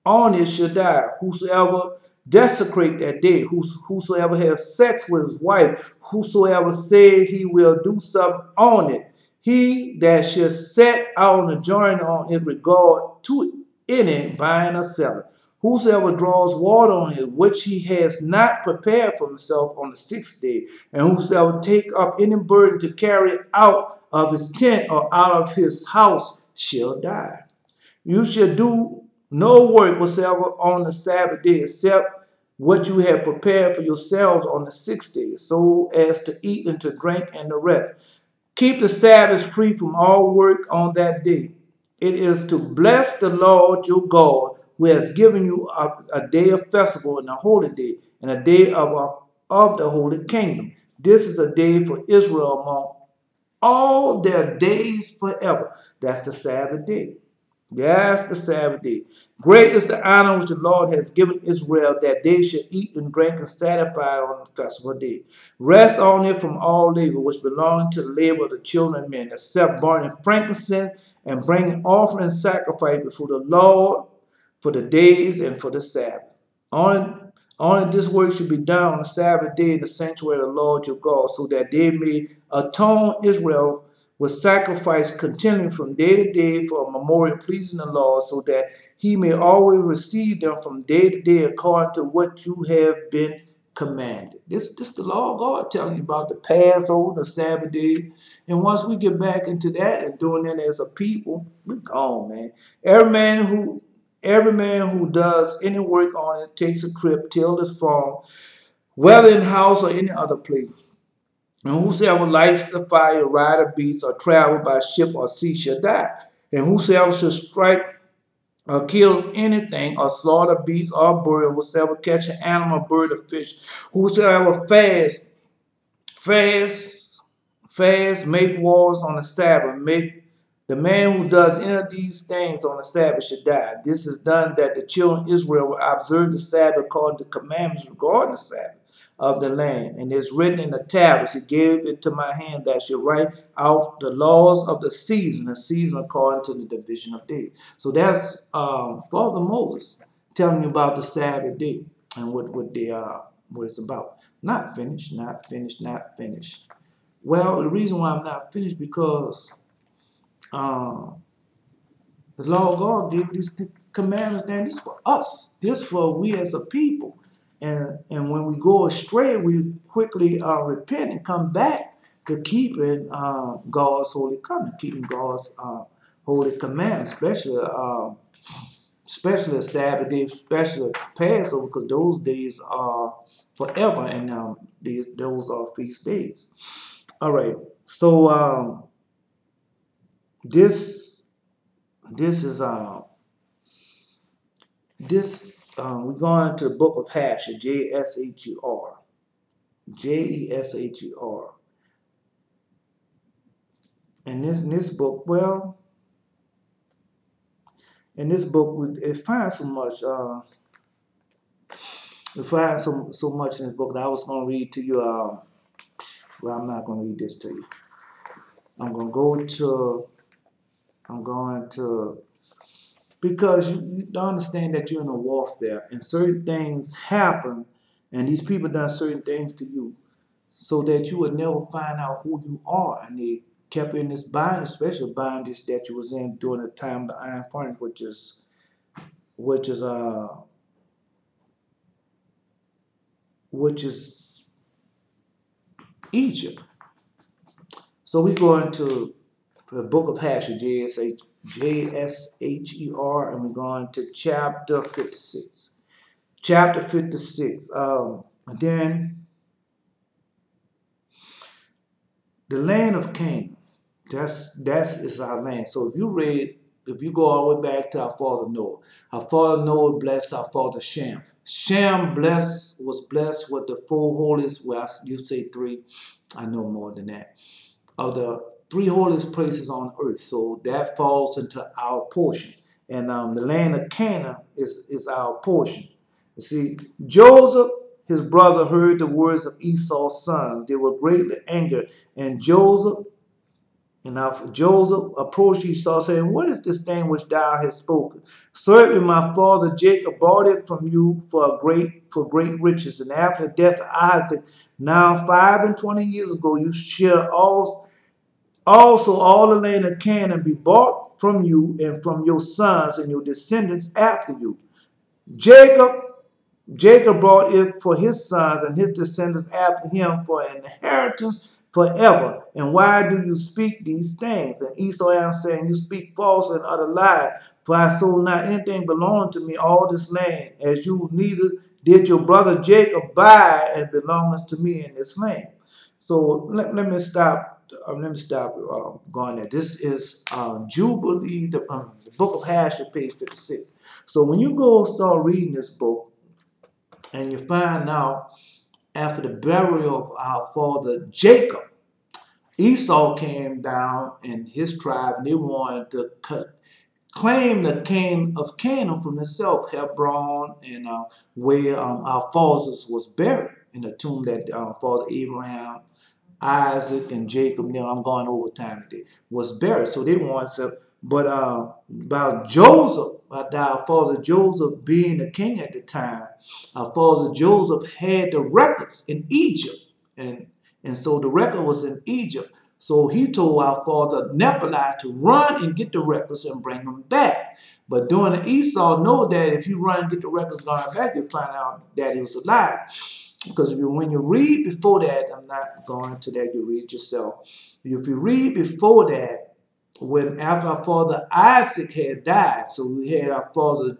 on it shall die. Whosoever desecrate that day, whosoever has sex with his wife, whosoever say he will do something on it, he that shall set out on a journey on it regard to any buying or selling. Whosoever draws water on it, which he has not prepared for himself on the 6th day, and whosoever take up any burden to carry it out of his tent or out of his house shall die. You shall do no work whatsoever on the Sabbath day, except what you have prepared for yourselves on the 6th day, so as to eat and to drink and the rest. Keep the Sabbath free from all work on that day. It is to bless the Lord your God, who has given you a day of festival and a holy day, and a day of the holy kingdom. This is a day for Israel among all their days forever. That's the Sabbath day. Yes, the Sabbath day. Great is the honor which the Lord has given Israel, that they should eat and drink and satisfy on the festival day. Rest on it from all labor which belonging to the labor of the children of men, except burning frankincense and bringing offering and sacrifice before the Lord for the days and for the Sabbath. Only this work should be done on the Sabbath day in the sanctuary of the Lord your God, so that they may atone Israel with sacrifice continuing from day to day for a memorial pleasing the Lord, so that he may always receive them from day to day according to what you have been commanded. This the law of God telling you about the Passover, the Sabbath day. And once we get back into that and doing that as a people, we're gone, man. Every man who does any work on it takes a trip till this farm, whether in house or any other place. And whosoever lights the fire, ride a beast, or travel by ship or sea shall die. And whosoever shall strike or kills anything, or slaughter beast or bird, whosoever catch an animal, bird, or fish, whosoever fast, make wars on the Sabbath, the man who does any of these things on the Sabbath should die. This is done that the children of Israel will observe the Sabbath according to the commandments regarding the Sabbath of the land. And it's written in the tablets. He gave it to my hand that should write out the laws of the season according to the division of days. So that's Father Moses telling you about the Sabbath day and what it's about. Not finished, not finished, not finished. Well, the reason why I'm not finished because the law of God gave these commandments, and this is for us. This is for we as a people. And when we go astray, we quickly repent and come back to keeping God's holy covenant, keeping God's holy commandments, especially a Sabbath day, especially Passover, because those days are forever, and those are feast days. All right, so this is we're going to the book of Jasher, Jesher, Jesher. And this book, well, in this book, it finds so much. We find so much in this book that I was going to read to you. Well, I'm not going to read this to you. I'm going to, because you understand that you're in a warfare, and certain things happen, and these people done certain things to you, so that you would never find out who you are, and they kept in this bondage, especially bondage that you was in during the time of the iron furnace, which is Egypt. So we go into the book of Jasher, Jesher, and we're going to chapter 56. Chapter 56. And then the land of Canaan. That's is our land. So if you go all the way back to our father Noah, our father Noah blessed our father Shem. Shem was blessed with the four holiest. Well, you say three, I know more than that. Of the three holiest places on earth. So that falls into our portion, and the land of Canaan is our portion. You see, Joseph, his brother, heard the words of Esau's sons. They were greatly angered, and Joseph approached Esau, saying, "What is this thing which thou hast spoken? Certainly my father Jacob bought it from you for great riches, and after the death of Isaac, now 25 years ago, you shall also all the land of Canaan be bought from you and from your sons and your descendants after you. Jacob Jacob brought it for his sons and his descendants after him for an inheritance forever. And why do you speak these things?" And Esau answered, saying, "You speak false and utter lie. For I sold not anything belonging to me all this land, as you neither did your brother Jacob buy and belongeth to me in this land." So let me stop. Going there. This is Jubilee, the book of Hashir, page 56. So when you go start reading this book, and you find out after the burial of our father Jacob, Esau came down and his tribe, and they wanted to claim the king of Canaan from himself, Hebron, and where our fathers was buried in the tomb that Father Abraham, Isaac, and Jacob, now I'm going over time today, was buried. So they wanted to, but about Joseph, about our father Joseph being the king at the time, our father Joseph had the records in Egypt, and so the record was in Egypt. So he told our father Nephi to run and get the records and bring them back. But during the Esau know that if you run and get the records going back, you'll find out that he was alive. Because when you read before that, I'm not going to that, you read yourself. If you read before that, when after our father Isaac had died, so we had our father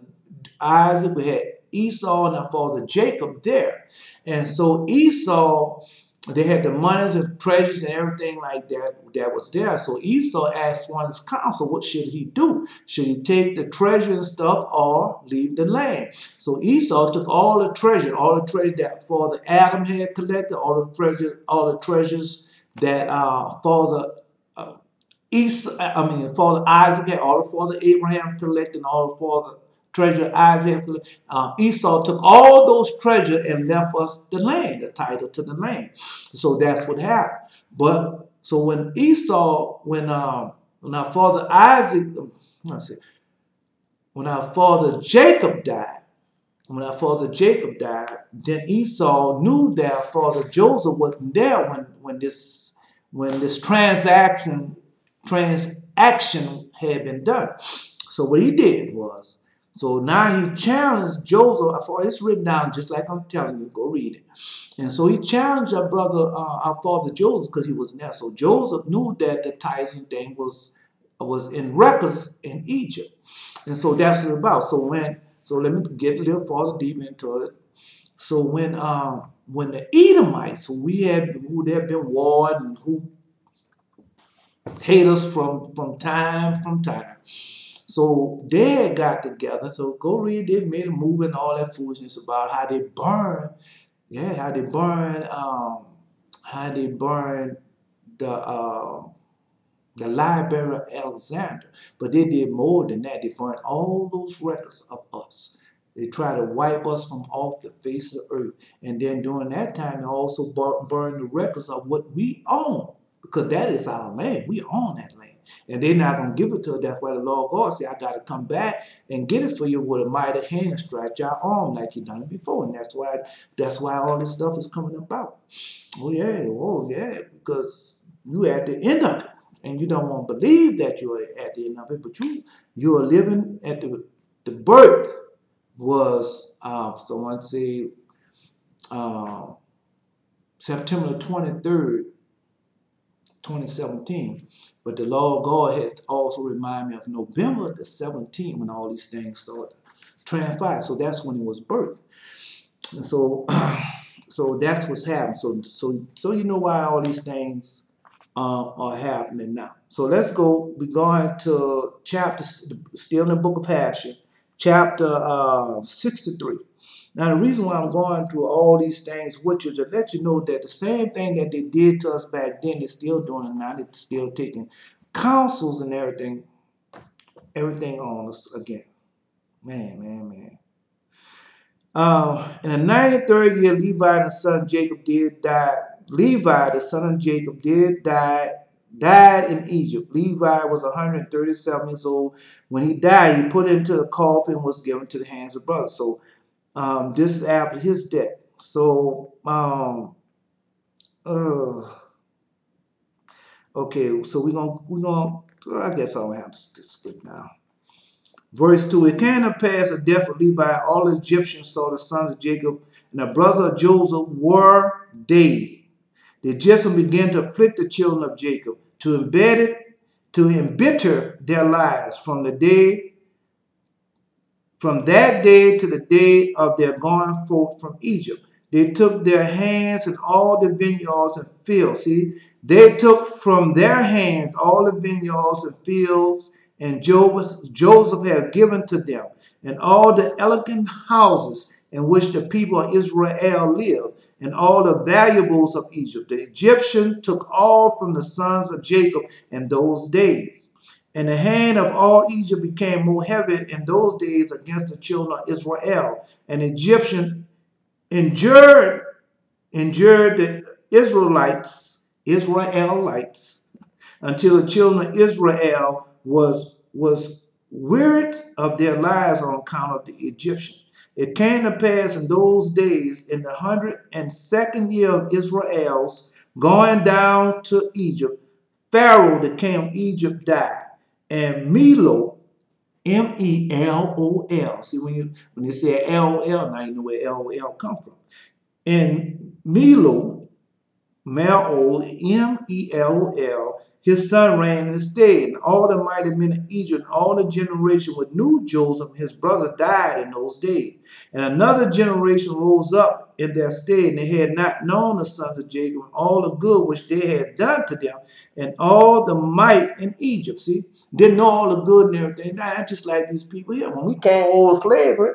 Isaac, we had Esau and our father Jacob there. And so Esau, they had the monies and treasures and everything like that was there. So Esau asked one of his counsel, what should he do? Should he take the treasure and stuff or leave the land? So Esau took all the treasure that Father Adam had collected, all the treasures that Father Father Isaac had, all the Father Abraham collected, all the Father treasure Isaac. Esau took all those treasure and left us the land, the title to the land. So that's what happened. But so when our father Isaac, when our father Jacob died, then Esau knew that our father Joseph wasn't there when this transaction had been done. So what he did was, so now he challenged Joseph. It's written down just like I'm telling you. Go read it. And so he challenged our brother, our father Joseph, because he was there. So Joseph knew that the tithes thing was in records in Egypt, and so that's what it's about. So let me get a little farther deep into it. So when the Edomites, who have been warred and who hate us from time. So they had got together. So go read. They made a movie and all that foolishness about how they burned the Library of Alexander. But they did more than that. They burned all those records of us. They tried to wipe us from off the face of the earth. And then during that time, they also burned the records of what we own. Because that is our land. We own that land. And they're not going to give it to us. That's why the Lord God said, I got to come back and get it for you with a mighty hand and stretch our arm like he done it before. And that's why all this stuff is coming about. Oh yeah, because you at the end of it. And you don't want to believe that you're at the end of it, but you are living at the birth was, someone say, September 23rd, 2017, but the Lord God has also reminded me of November the 17th when all these things started transpiring. So that's when it was birthed. And so, so that's what's happened. So you know why all these things are happening now. So let's go. We're going to chapter, still in the book of Passion, chapter 63. Now, the reason why I'm going through all these things with you is to let you know that the same thing that they did to us back then, they're still doing it now. They're still taking counsels and everything on us again. Man. In the 93rd year, Levi, the son of Jacob, did die. Levi, the son of Jacob, died in Egypt. Levi was 137 years old. When he died, he put into the coffin and was given to the hands of brothers. So this is after his death. So okay, so we're gonna I guess I'll have to skip now. Verse 2, it came to pass the death of Levi, all the Egyptians saw the sons of Jacob, and the brother of Joseph were dead. The Egyptians began to afflict the children of Jacob, to embitter their lives from that day to the day of their going forth from Egypt. They took their hands and all the vineyards and fields. See, they took from their hands all the vineyards and fields, and Joseph had given to them, and all the elegant houses in which the people of Israel lived, and all the valuables of Egypt. The Egyptian took all from the sons of Jacob in those days. And the hand of all Egypt became more heavy in those days against the children of Israel. And the Egyptian endured the Israelites, until the children of Israel was wearied of their lives on account of the Egyptian. It came to pass in those days, in the 102nd year of Israel's going down to Egypt, Pharaoh, the king of Egypt, died, and Melo, M-E-L-O-L. See, when they say L-O-L, now you know where L-O-L come from. And Melo, M-E-L-O-L, his son reigned in his stead, and all the mighty men of Egypt, and all the generation which knew Joseph, his brother, died in those days. And another generation rose up in their stead, and they had not known the sons of Jacob, and all the good which they had done to them, and all the might in Egypt. See, didn't know all the good and everything. Now, just like these people here. When we came over slavery,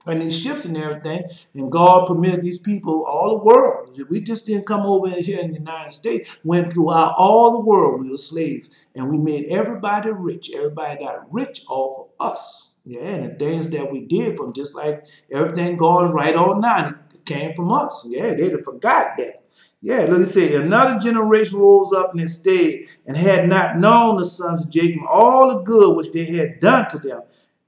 and these ships and everything, and God permitted these people all the world. We just didn't come over here in the United States, went throughout all the world. We were slaves, and we made everybody rich. Everybody got rich off of us. Yeah, and the things that we did from just like everything going right on now, it came from us. Yeah, they'd have forgot that. Yeah, look, it said, another generation rose up in his stead and had not known the sons of Jacob, all the good which they had done to them,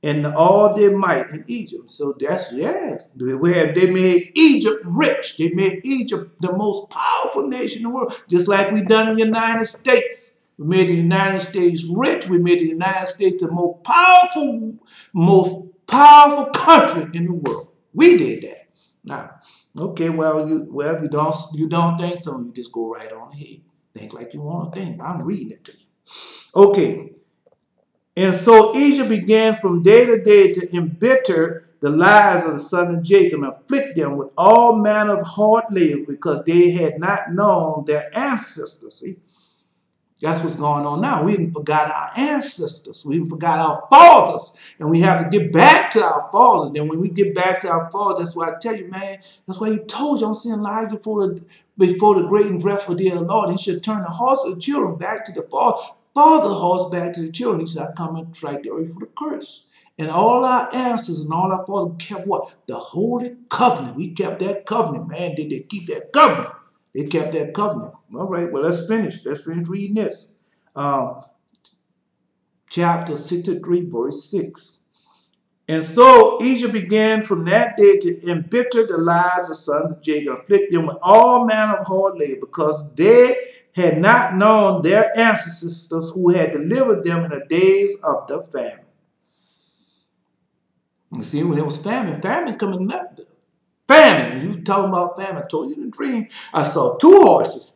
and all their might in Egypt. So that's, yeah, they made Egypt rich. They made Egypt the most powerful nation in the world, just like we done in the United States. We made the United States rich. We made the United States the most powerful country in the world. We did that. Now, okay, well, if you don't think so, you just go right on ahead. Think like you want to think. I'm reading it to you. Okay. And so Egypt began from day to day to embitter the lives of the sons of Jacob and afflict them with all manner of hard labor because they had not known their ancestors. See, that's what's going on now. We even forgot our ancestors. We even forgot our fathers. And we have to get back to our fathers. Then when we get back to our fathers, that's why I tell you, man, that's why he told you, I'm saying, Elijah before the great and dreadful day of the Lord, he should turn the hearts of the children back to the father the hearts back to the children. He said, I come and strike the earth for the curse. And all our ancestors and all our fathers kept what? The holy covenant. We kept that covenant, man. Did they keep that covenant? They kept that covenant. All right, well, let's finish. Let's finish reading this. Chapter 63, verse 6. And so Egypt began from that day to embitter the lives of the sons of Jacob, afflict them with all manner of hard labor, because they had not known their ancestors who had delivered them in the days of the famine. You see, when there was famine coming up. Famine. You talking about famine. I told you in the dream. I saw two horses,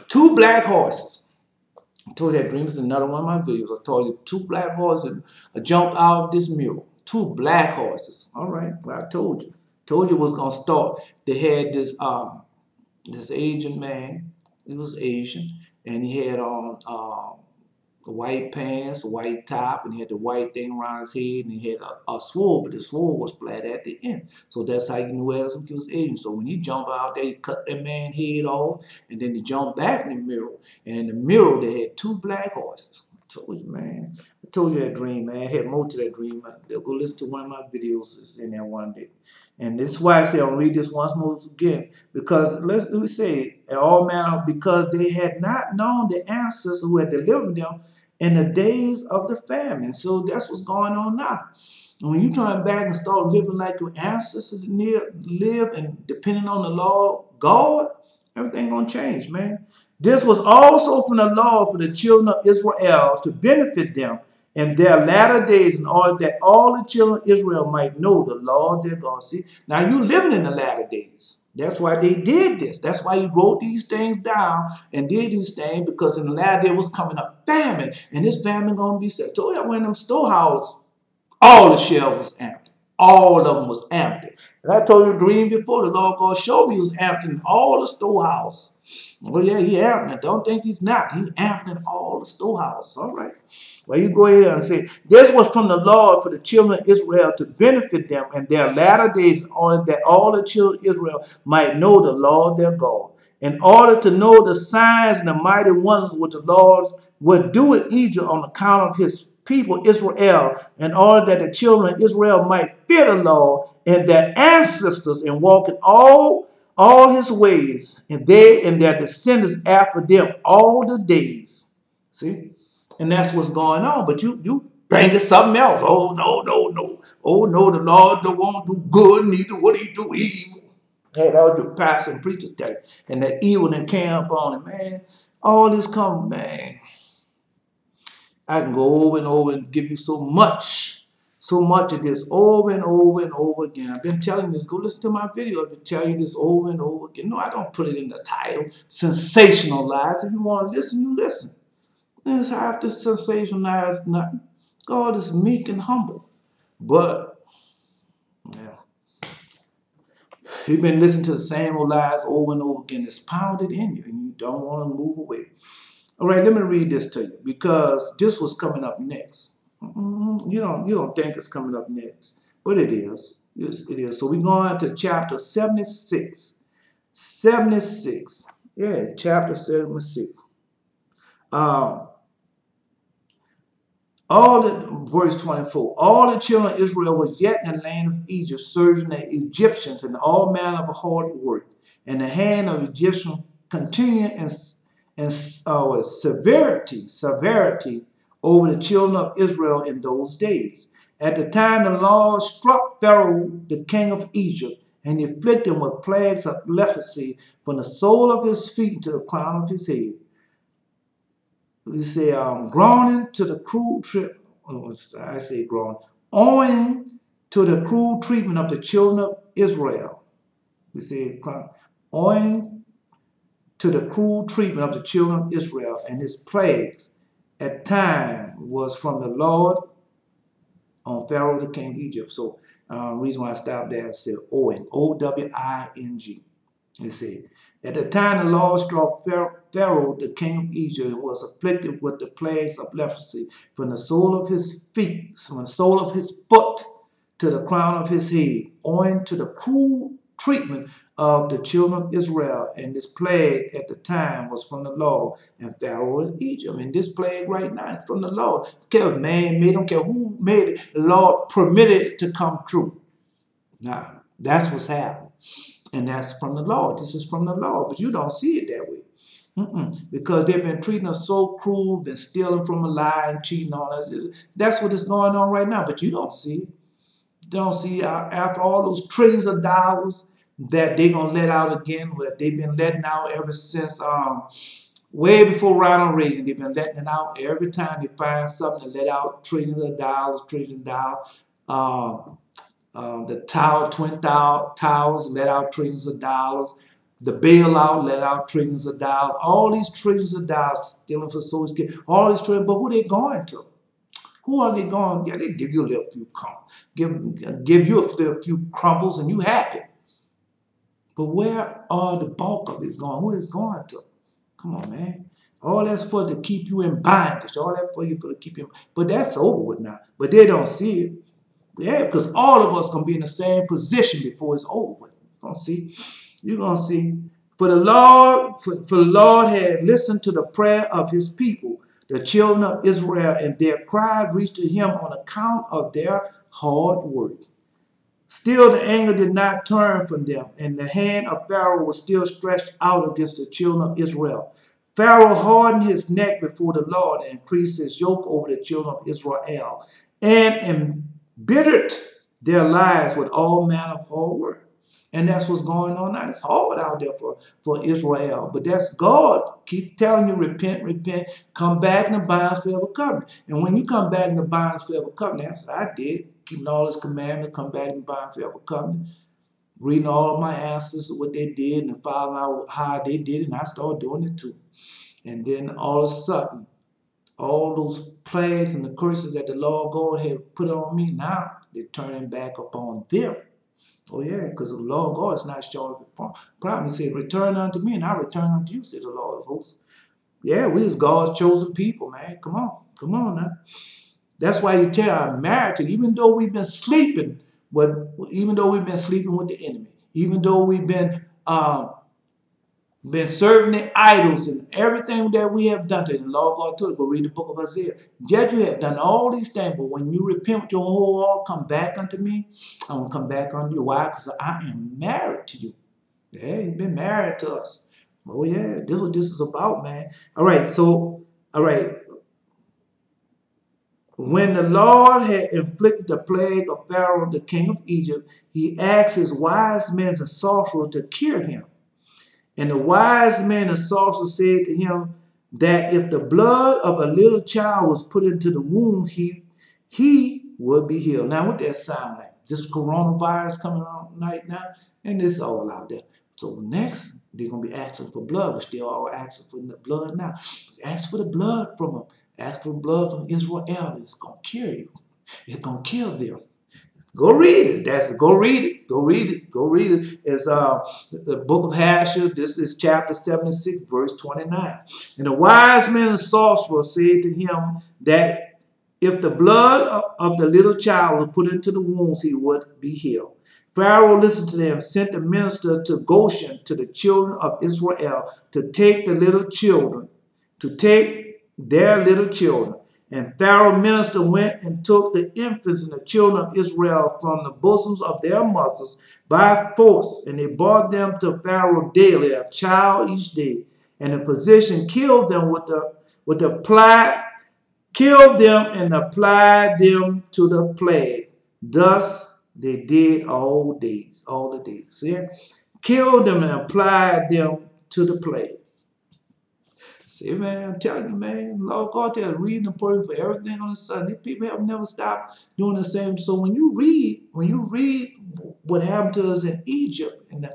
two black horses. I told you that dream is another one of my videos. I told you two black horses. I jumped out of this mirror. Two black horses. All right. Well, I told you. Told you it was going to start. They had this Asian man. He was Asian. and he had on white pants, white top, and he had the white thing around his head, and he had a sword, but the sword was flat at the end. So that's how you knew he was Asian. So when he jumped out there, he cut that man's head off, and then he jumped back in the mirror. And in the mirror, they had 2 black horses. I told you, man. I told you that dream, man. I had more to that dream. They'll go listen to one of my videos. It's in there one day. And this is why I say I'll read this once more again. Because let me say, all manner, because they had not known the ancestors who had delivered them in the days of the famine. So that's what's going on now. And when you turn back and start living like your ancestors live and depending on the Lord God, everything gonna change, man. This was also from the law for the children of Israel to benefit them in their latter days, in order that all the children of Israel might know the Lord their God. See, now you living in the latter days. That's why they did this. That's why he wrote these things down and did these things, because in the latter day was coming a famine, and this famine gonna be set. I told you I went in them storehouses, all the shelves was empty. All of them was empty. And I told you a dream before, the Lord God showed me he was empty in all the storehouses. Oh yeah, he empty. Don't think he's not. He empty in all the storehouses. All right. Well, you go ahead and say, this was from the Lord for the children of Israel to benefit them in their latter days, in order that all the children of Israel might know the Lord their God, in order to know the signs and the mighty wonders which the Lord would do in Egypt on account of his people Israel, in order that the children of Israel might fear the Lord and their ancestors and walk in all his ways, and they and their descendants after them all the days. See? And that's what's going on. But you bringing something else. Oh, no, no, no. Oh, no, the Lord don't want to do good, neither would he do evil. Hey, that was your pastor and preacher's day. And that evil that came up on it, man. All this come, man. I can go over and over and give you so much of this over and over and over again. I've been telling you this. Go listen to my video. I've been telling you this over and over again. No, I don't put it in the title. Sensationalize. If you want to listen, you listen. It's have to sensationalize nothing. God is meek and humble. But, yeah, you've been listening to the same old lies over and over again. It's pounded in you, and you don't want to move away. All right, let me read this to you, because this was coming up next. You don't think it's coming up next, but it is. Yes, it is. So we're going to chapter 76. 76. Yeah, chapter 76. Verse 24, all the children of Israel was yet in the land of Egypt, serving the Egyptians in all manner of hard work, and the hand of Egyptians continued in severity over the children of Israel in those days. At the time the Lord struck Pharaoh, the king of Egypt, and afflicted him with plagues of leprosy from the sole of his feet to the crown of his head. We say, groaning to the cruel owing to the cruel treatment of the children of Israel. We say, owing to the cruel treatment of the children of Israel, and his plagues at time was from the Lord on Pharaoh, the king of Egypt. So, reason why I stopped there, I said owing, O-W-I-N-G. You see, at the time the Lord struck Pharaoh, the king of Egypt, was afflicted with the plagues of leprosy from the sole of his feet, from the sole of his foot to the crown of his head, owing to the cruel treatment of the children of Israel. And this plague at the time was from the Lord and Pharaoh of Egypt. And this plague right now is from the Lord. Don't care if man made it, don't care who made it, the Lord permitted it to come true. Now, that's what's happening. And that's from the Lord. This is from the Lord. But you don't see it that way. Because they've been treating us so cruel, been stealing from a lie and cheating on us. That's what is going on right now. But you don't see it. You don't see after all those trillions of dollars that they're going to let out again, that they've been letting out ever since way before Ronald Reagan. They've been letting it out every time they find something to let out trillions of dollars. The Twin Towers let out trillions of dollars. The bailout let out trillions of dollars. All these trillions of dollars stealing for Social Security. All these trillions, but who they going to? Who are they going? Yeah, they give you a little few crumbs. Give you a little few crumbles and you happy. But where are the bulk of it going? Who is going to? Come on, man. All that's for to keep you in bondage. All that for you for to keep you. But that's over with now. But they don't see it. Yeah, because all of us gonna be in the same position before it's over with. You're gonna see. You're gonna see. For the Lord had listened to the prayer of his people, the children of Israel, and their cry reached to him on account of their hard work. Still the anger did not turn from them, and the hand of Pharaoh was still stretched out against the children of Israel. Pharaoh hardened his neck before the Lord and increased his yoke over the children of Israel, and embittered their lives with all manner of hard work. And that's what's going on now. It's hard out there for Israel. But that's God. Keep telling you, repent, repent. Come back in the bonds forever covenant. And when you come back in the bonds forever covenant, that's what I did. Keeping all his commandments, come back in the bonds forever covenant. Reading all of my answers, what they did, and following out how they did it. And I started doing it too. And then all of a sudden, all those plagues and the curses that the Lord God had put on me, now they're turning back upon them. Oh yeah, because the Lord God is not short of a promise. He said, return unto me and I return unto you, said the Lord of hosts. Yeah, we is God's chosen people, man. Come on now. That's why you tell I'm married to, even though we've been sleeping, even though we've been sleeping with the enemy, even though we've been serving the idols and everything that we have done to the Lord God told us, go read the book of Isaiah. Yet you have done all these things, but when you repent with your whole heart, come back unto me, I'm going to come back unto you. Why? Because I am married to you. Yeah, you've been married to us. Oh yeah, this is what this is about, man. All right. When the Lord had inflicted the plague of Pharaoh, the king of Egypt, he asked his wise men and sorcerers to cure him. And the wise men and sorcerers said to him that if the blood of a little child was put into the wound, he would be healed. Now, what that sound like? This coronavirus coming on right now, and this all out there. So next, they're going to be asking for blood, but they're all asking for the blood now. Ask for the blood from them. Ask for blood from Israel. It's going to cure you. It's going to kill them. Go read it. Go read it. Go read it. Go read it. It's the book of Hashir. This is chapter 76, verse 29. And the wise men and sorcerers said to him that if the blood of the little child was put into the wounds, he would be healed. Pharaoh listened to them, sent the minister to Goshen to the children of Israel to take their little children. And Pharaoh's minister went and took the infants and the children of Israel from the bosoms of their mothers by force, and they brought them to Pharaoh daily, a child each day. And the physician killed them and applied them to the plague. Thus they did all the days. See? Killed them and applied them to the plague. See, man, I'm telling you, man, Lord God there reading and praying for everything on the Sunday. People have never stopped doing the same. So when you read what happened to us in Egypt, and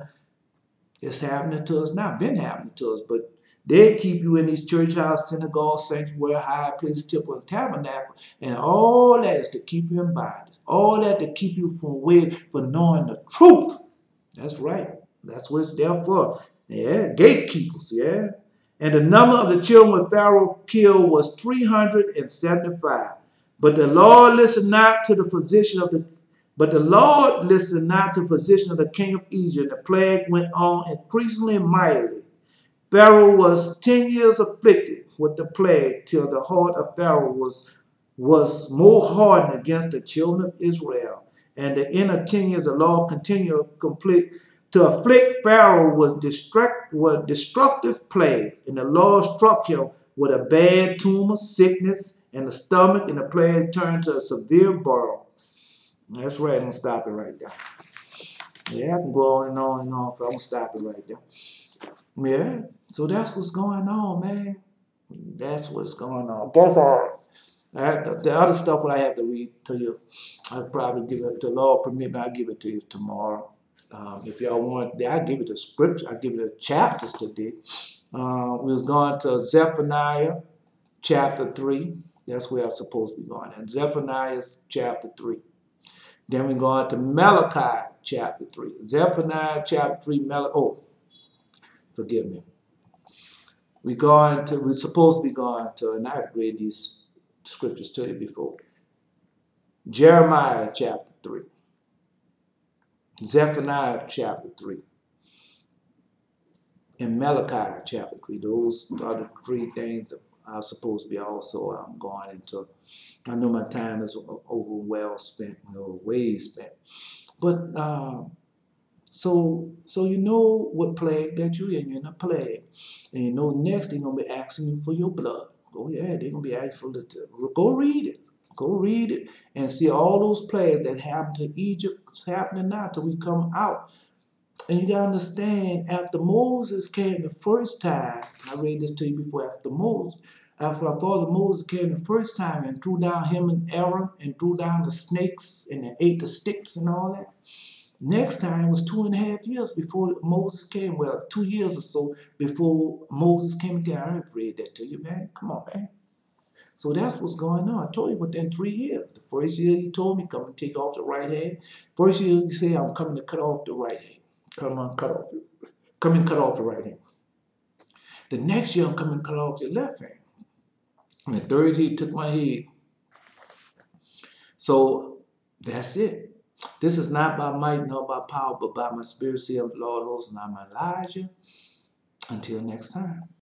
it's happening to us now, been happening to us, but they keep you in these church house, synagogue, sanctuary, high places, temple, and tabernacle, and all that is to keep you in bondage. All that to keep you from knowing the truth. That's right. That's what it's there for. Yeah, gatekeepers, yeah. And the number of the children which Pharaoh killed was 375. But the Lord listened not to the physician of the king of Egypt. The plague went on increasingly mightily. Pharaoh was 10 years afflicted with the plague, till the heart of Pharaoh was more hardened against the children of Israel. And the end of 10 years, the Lord continued to afflict Pharaoh with destructive plagues. And the Lord struck him with a bad tumor, sickness, in the stomach, and the plague turned to a severe boil. That's right. I'm going to stop it right there. Yeah, I can go on and on and on, but I'm going to stop it right there. Yeah, so that's what's going on, man. That's what's going on. That's all. The other stuff what I have to read to you, I'll probably give it, if the Lord permit me, I'll give it to you tomorrow. If y'all want, I'll give it the scripture, I'll give it the chapters today. We was going to Zephaniah chapter 3. That's where I'm supposed to be going. And Zephaniah chapter 3. Then we're going to Malachi chapter 3. Zephaniah chapter 3, forgive me. We're supposed to be going to, and I've read these scriptures to you before. Jeremiah chapter 3, Zephaniah chapter 3, and Malachi chapter 3. Those are the three things that are supposed to be also I'm going into. I know my time is over well spent, way spent. But so you know what plague that you're in a plague. And you know next they're gonna be asking you for your blood. Oh yeah, they're gonna be asking for the go read it. Go read it and see all those plagues that happened to Egypt. It's happening now till we come out. And you gotta understand, after Moses came the first time, I read this to you before, after our father Moses came the first time and threw down him and Aaron and threw down the snakes and they ate the sticks and all that. Next time was 2.5 years before Moses came. Well, 2 years or so before Moses came again. I read that to you, man. Come on, man. So that's what's going on. I told you within 3 years. The first year he told me, come and take off the right hand. First year he said, I'm coming to cut off the right hand. Come on, cut off it. Come and cut off the right hand. The next year I'm coming to cut off your left hand. And the third year he took my head. So that's it. This is not by might nor by power, but by my spirit, say of the Lord hosts, and I'm Elijah. Until next time.